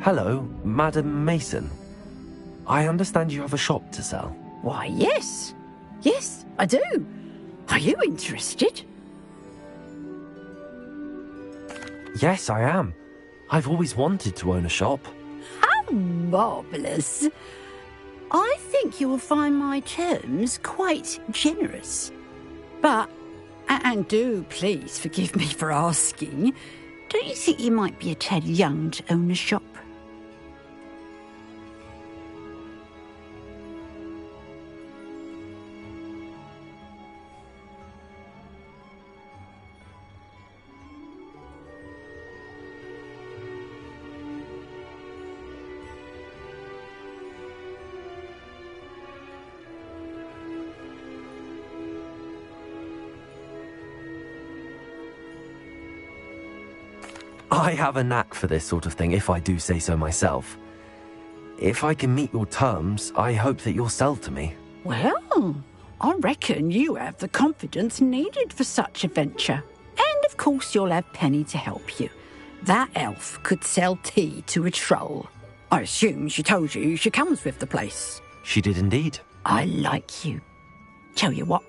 Hello, Madam Mason. I understand you have a shop to sell. Why, yes. Yes, I do. Are you interested? Yes, I am. I've always wanted to own a shop. How marvellous. I think you will find my terms quite generous. But, and do please forgive me for asking, don't you think you might be a tad young to own a shop? I have a knack for this sort of thing, if I do say so myself. If I can meet your terms, I hope that you'll sell to me. Well, I reckon you have the confidence needed for such a venture. And of course you'll have Penny to help you. That elf could sell tea to a troll. I assume she told you she comes with the place. She did indeed. I like you. Tell you what,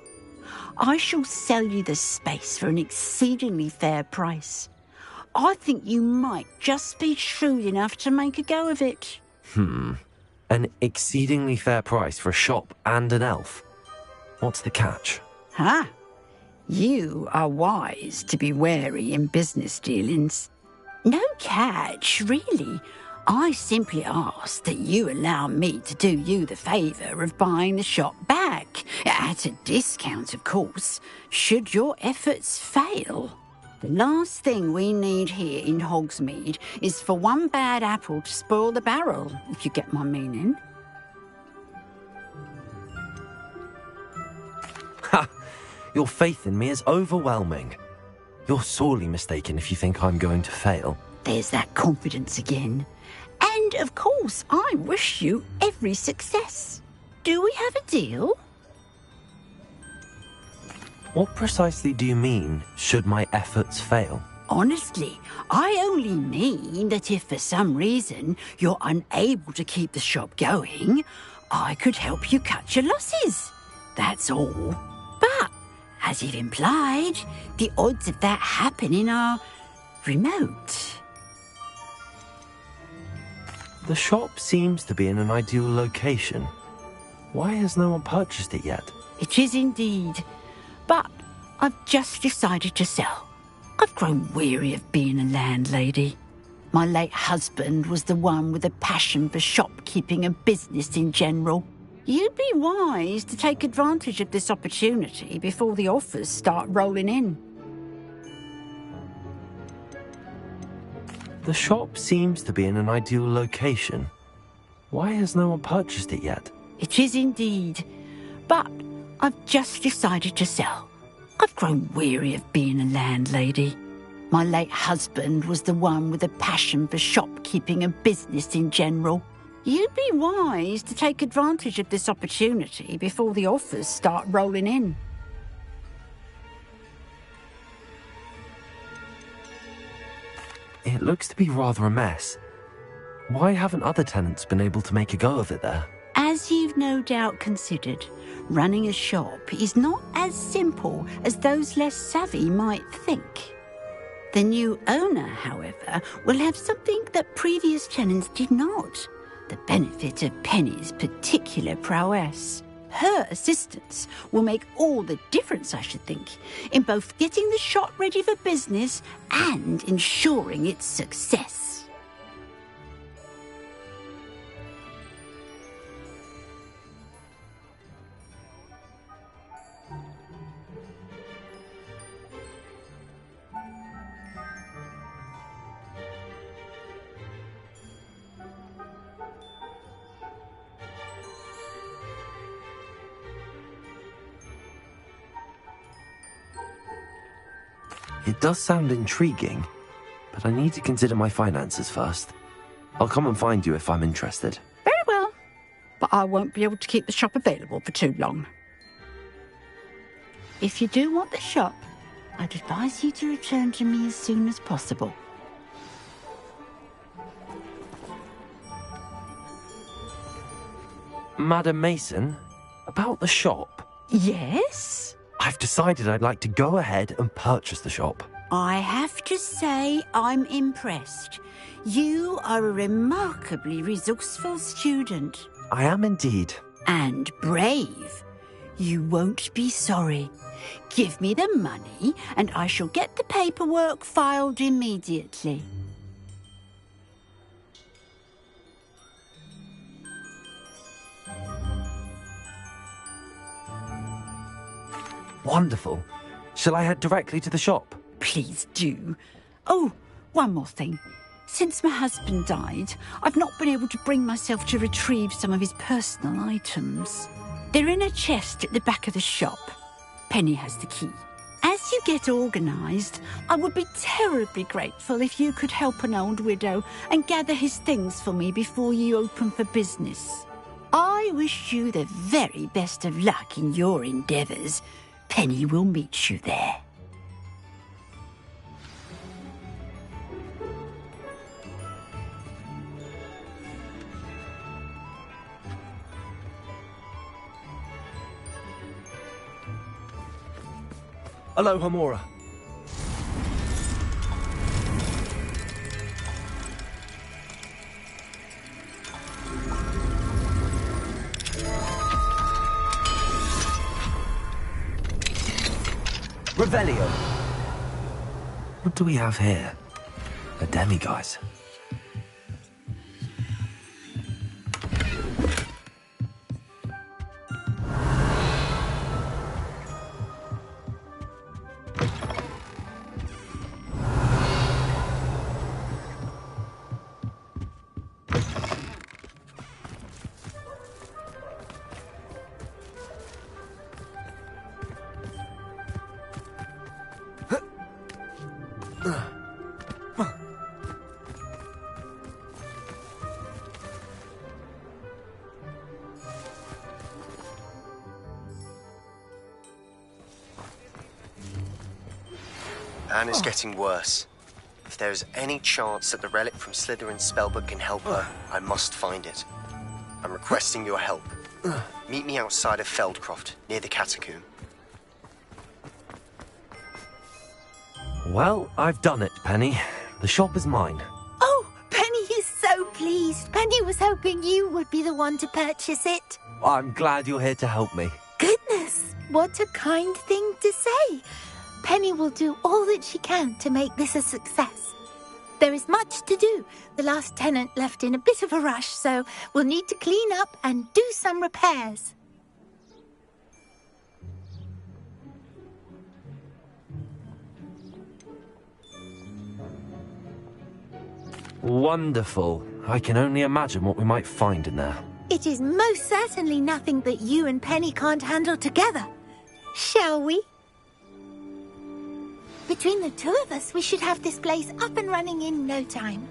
I shall sell you the space for an exceedingly fair price. I think you might just be shrewd enough to make a go of it. An exceedingly fair price for a shop and an elf. What's the catch? Huh? You are wise to be wary in business dealings. No catch, really. I simply ask that you allow me to do you the favour of buying the shop back. At a discount, of course, should your efforts fail. The last thing we need here in Hogsmeade is for one bad apple to spoil the barrel, if you get my meaning. Ha! Your faith in me is overwhelming. You're sorely mistaken if you think I'm going to fail. There's that confidence again. And, of course, I wish you every success. Do we have a deal? What precisely do you mean, should my efforts fail? Honestly, I only mean that if for some reason you're unable to keep the shop going, I could help you cut your losses. That's all. But, as you've implied, the odds of that happening are remote. The shop seems to be in an ideal location. Why has no one purchased it yet? It is indeed. But I've just decided to sell. I've grown weary of being a landlady. My late husband was the one with a passion for shopkeeping and business in general. You'd be wise to take advantage of this opportunity before the offers start rolling in. The shop seems to be in an ideal location. Why has no one purchased it yet? It is indeed. But I've just decided to sell. I've grown weary of being a landlady. My late husband was the one with a passion for shopkeeping and business in general. You'd be wise to take advantage of this opportunity before the offers start rolling in. It looks to be rather a mess. Why haven't other tenants been able to make a go of it there? As you've no doubt considered, running a shop is not as simple as those less savvy might think. The new owner, however, will have something that previous tenants did not. The benefit of Penny's particular prowess. Her assistance will make all the difference, I should think, in both getting the shop ready for business and ensuring its success. It does sound intriguing, but I need to consider my finances first. I'll come and find you if I'm interested. Very well, but I won't be able to keep the shop available for too long. If you do want the shop, I'd advise you to return to me as soon as possible. Madam Mason, about the shop. Yes? I've decided I'd like to go ahead and purchase the shop. I have to say I'm impressed. You are a remarkably resourceful student. I am indeed. And brave. You won't be sorry. Give me the money and I shall get the paperwork filed immediately. Wonderful. Shall I head directly to the shop? Please do. Oh, one more thing. Since my husband died, I've not been able to bring myself to retrieve some of his personal items. They're in a chest at the back of the shop. Penny has the key. As you get organised, I would be terribly grateful if you could help an old widow and gather his things for me before you open for business. I wish you the very best of luck in your endeavours. Penny will meet you there. Aloha, Mora. Revelio. What do we have here? A demiguise. Anne is getting worse. If there is any chance that the relic from Slytherin's spellbook can help her, I must find it. I'm requesting your help. Meet me outside of Feldcroft, near the catacomb. Well, I've done it, Penny. The shop is mine. Oh, Penny is so pleased. Penny was hoping you would be the one to purchase it. I'm glad you're here to help me. Goodness, what a kind thing to say. Penny will do all that she can to make this a success. There is much to do. The last tenant left in a bit of a rush, so we'll need to clean up and do some repairs. Wonderful. I can only imagine what we might find in there. It is most certainly nothing that you and Penny can't handle together. Shall we? Between the two of us, we should have this place up and running in no time.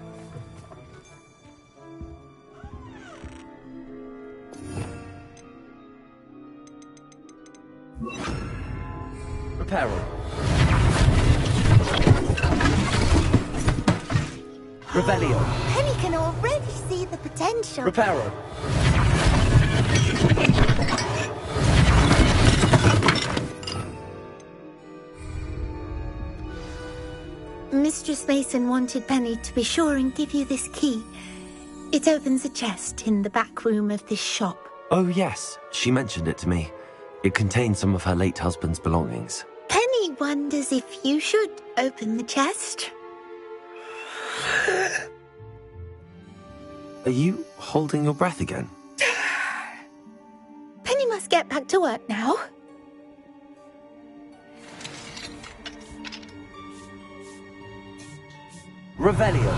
Repairo. Revelio. Penny can already see the potential. Repairo. Mistress Mason wanted Penny to be sure and give you this key. It opens a chest in the back room of this shop. Oh, yes. She mentioned it to me. It contains some of her late husband's belongings. Penny wonders if you should open the chest. Are you holding your breath again? Penny must get back to work now. Revelio.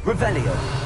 Revelio.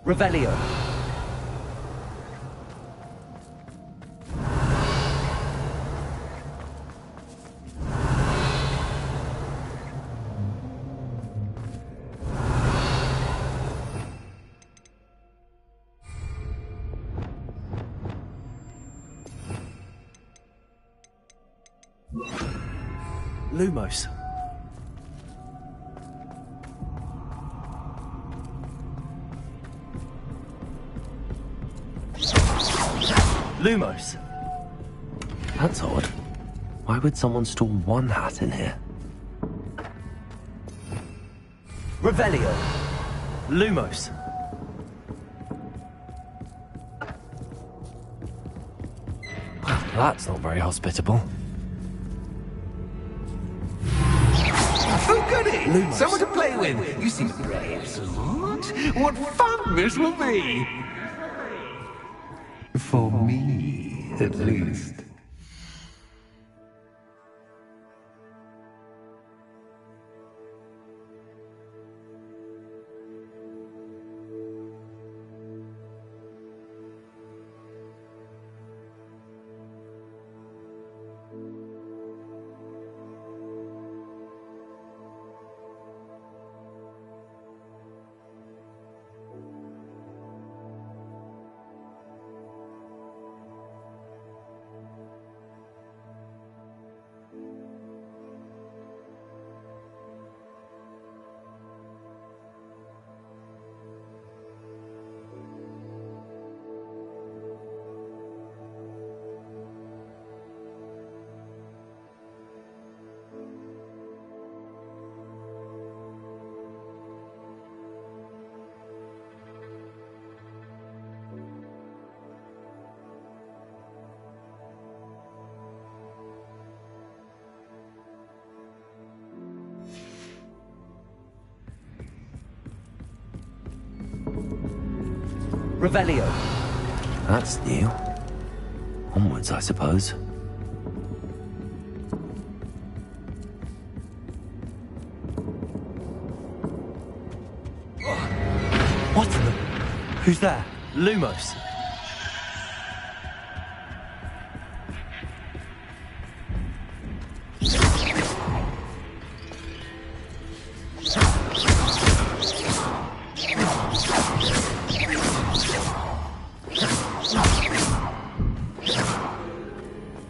Revelio. Lumos. Lumos. That's odd. Why would someone store one hat in here? Revelio. Lumos. Well, that's not very hospitable. Oh, goody! Lumos. Someone to play with. You seem brave, Sword. What fun this will be! For me, at least. Revelio. That's new. Onwards, I suppose. What the? Who's there? Lumos.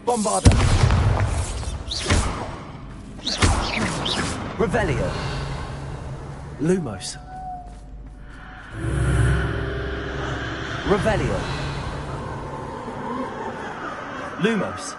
Bombarda. Revelio. Lumos. Revelio. Lumos.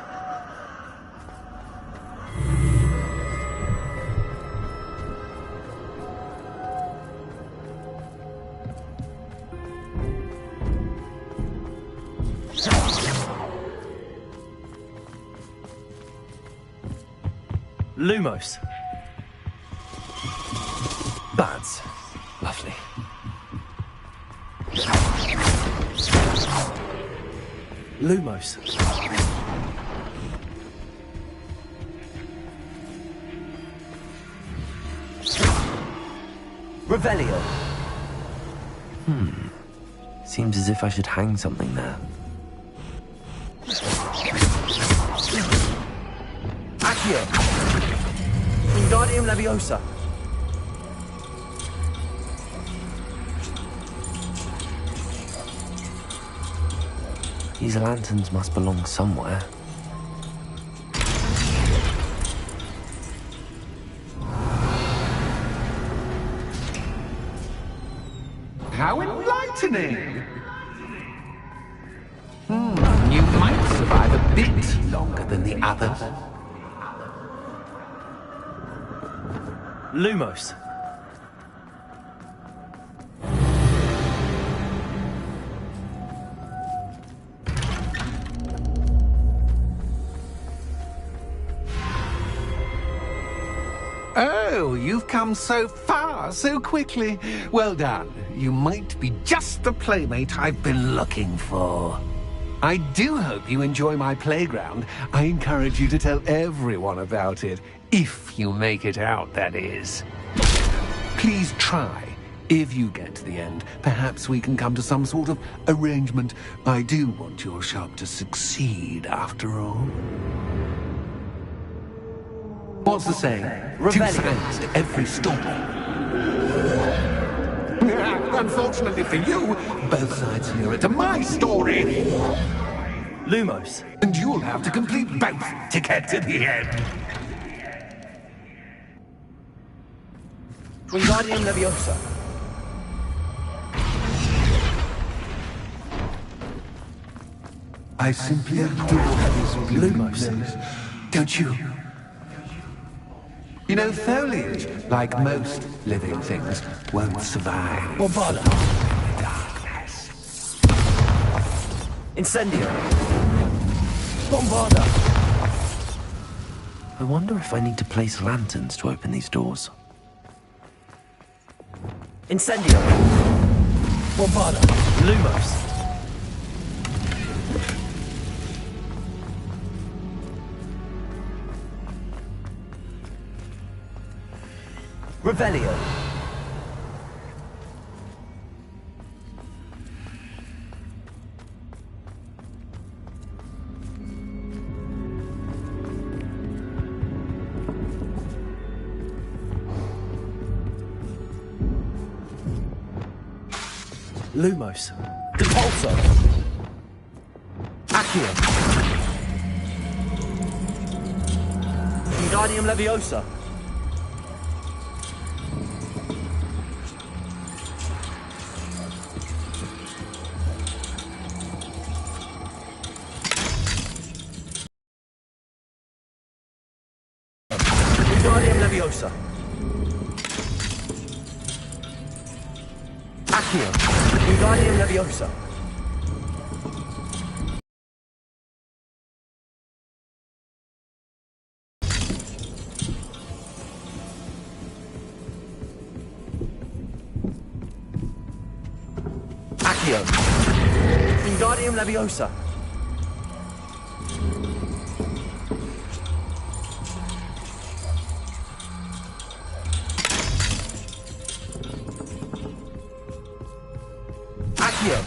Lumos. Bads. Lovely. Lumos. Revelio. Seems as if I should hang something there. Accio. Wingardium Leviosa. These lanterns must belong somewhere. How enlightening! You might survive a bit longer than the others. Lumos. Oh, you've come so far, so quickly. Well done. You might be just the playmate I've been looking for. I do hope you enjoy my playground. I encourage you to tell everyone about it. If you make it out, that is. Please try. If you get to the end, perhaps we can come to some sort of arrangement. I do want your shop to succeed, after all. What's the saying? Two sides to every story. Unfortunately for you, both sides hear it to my story. Lumos. And you'll have to complete both to get to the end. Wingardium Leviosa. I simply adore this blooming place. Don't you? You know, foliage, like most living things, won't survive. Bombarda. Darkness. Incendio. Bombarda. I wonder if I need to place lanterns to open these doors. Incendio. Bombarda. Lumos. Revelio. Lumos. Depulso. Accio. Wingardium Leviosa. Wingardium Leviosa. Accio. Wingardium Leviosa. Accio. Wingardium Leviosa. Accio.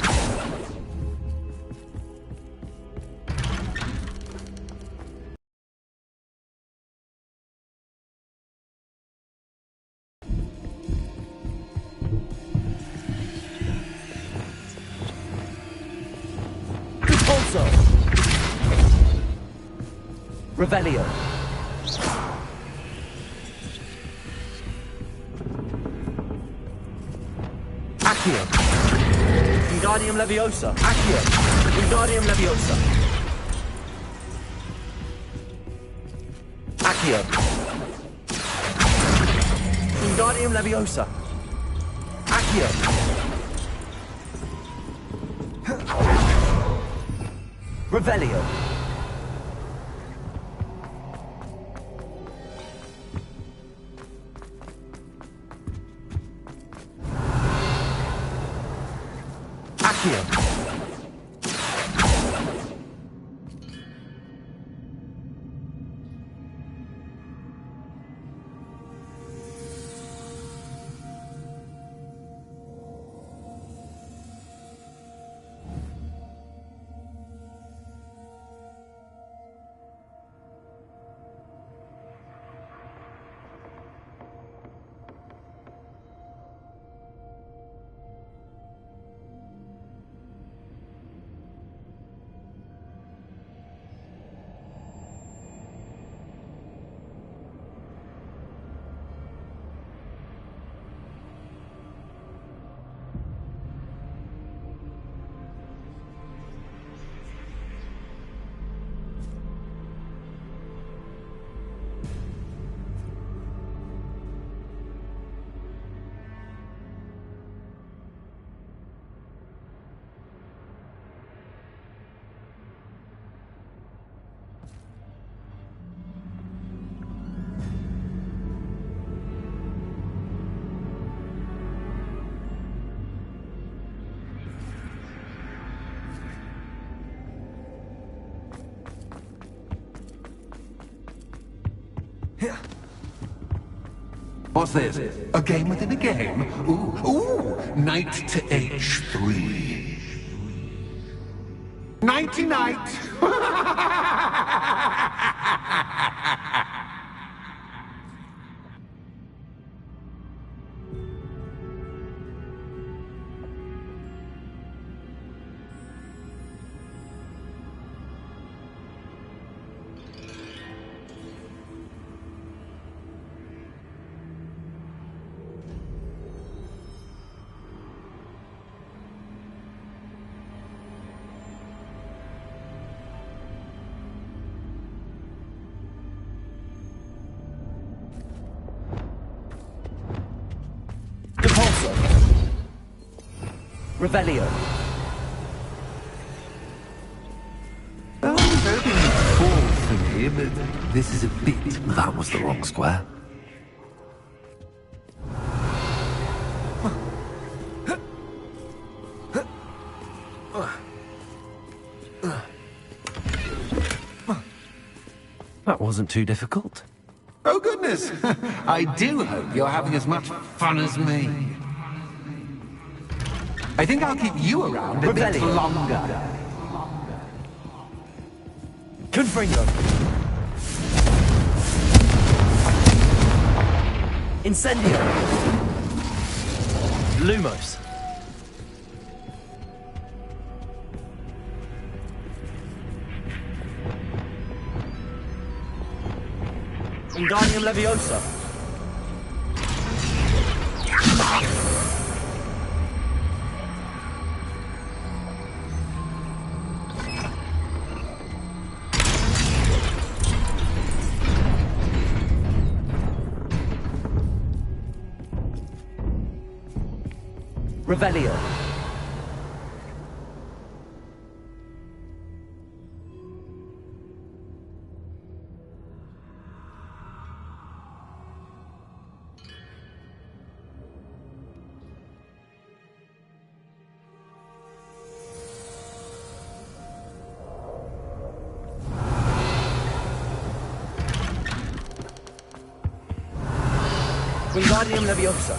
Depulso. Revelio. Accio. Wingardium Leviosa. Accio. Wingardium Leviosa. Accio. Wingardium Leviosa. Accio. Revelio. Accio. What's this? A game within a game? Ooh, knight to h3. Nighty-night! Revelio. I was hoping you'd fall for me, but this is a bit... That was the wrong square. That wasn't too difficult. Oh, goodness! I do hope you're having as much fun as me. I think I'll keep you around a bit longer. Confringo. Incendio. Lumos. Wingardium Leviosa. Revelio. Wingardium Leviosa.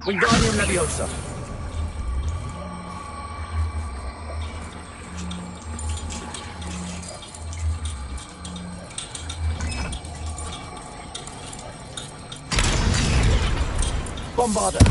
Wingardium Leviosa. Bombarda.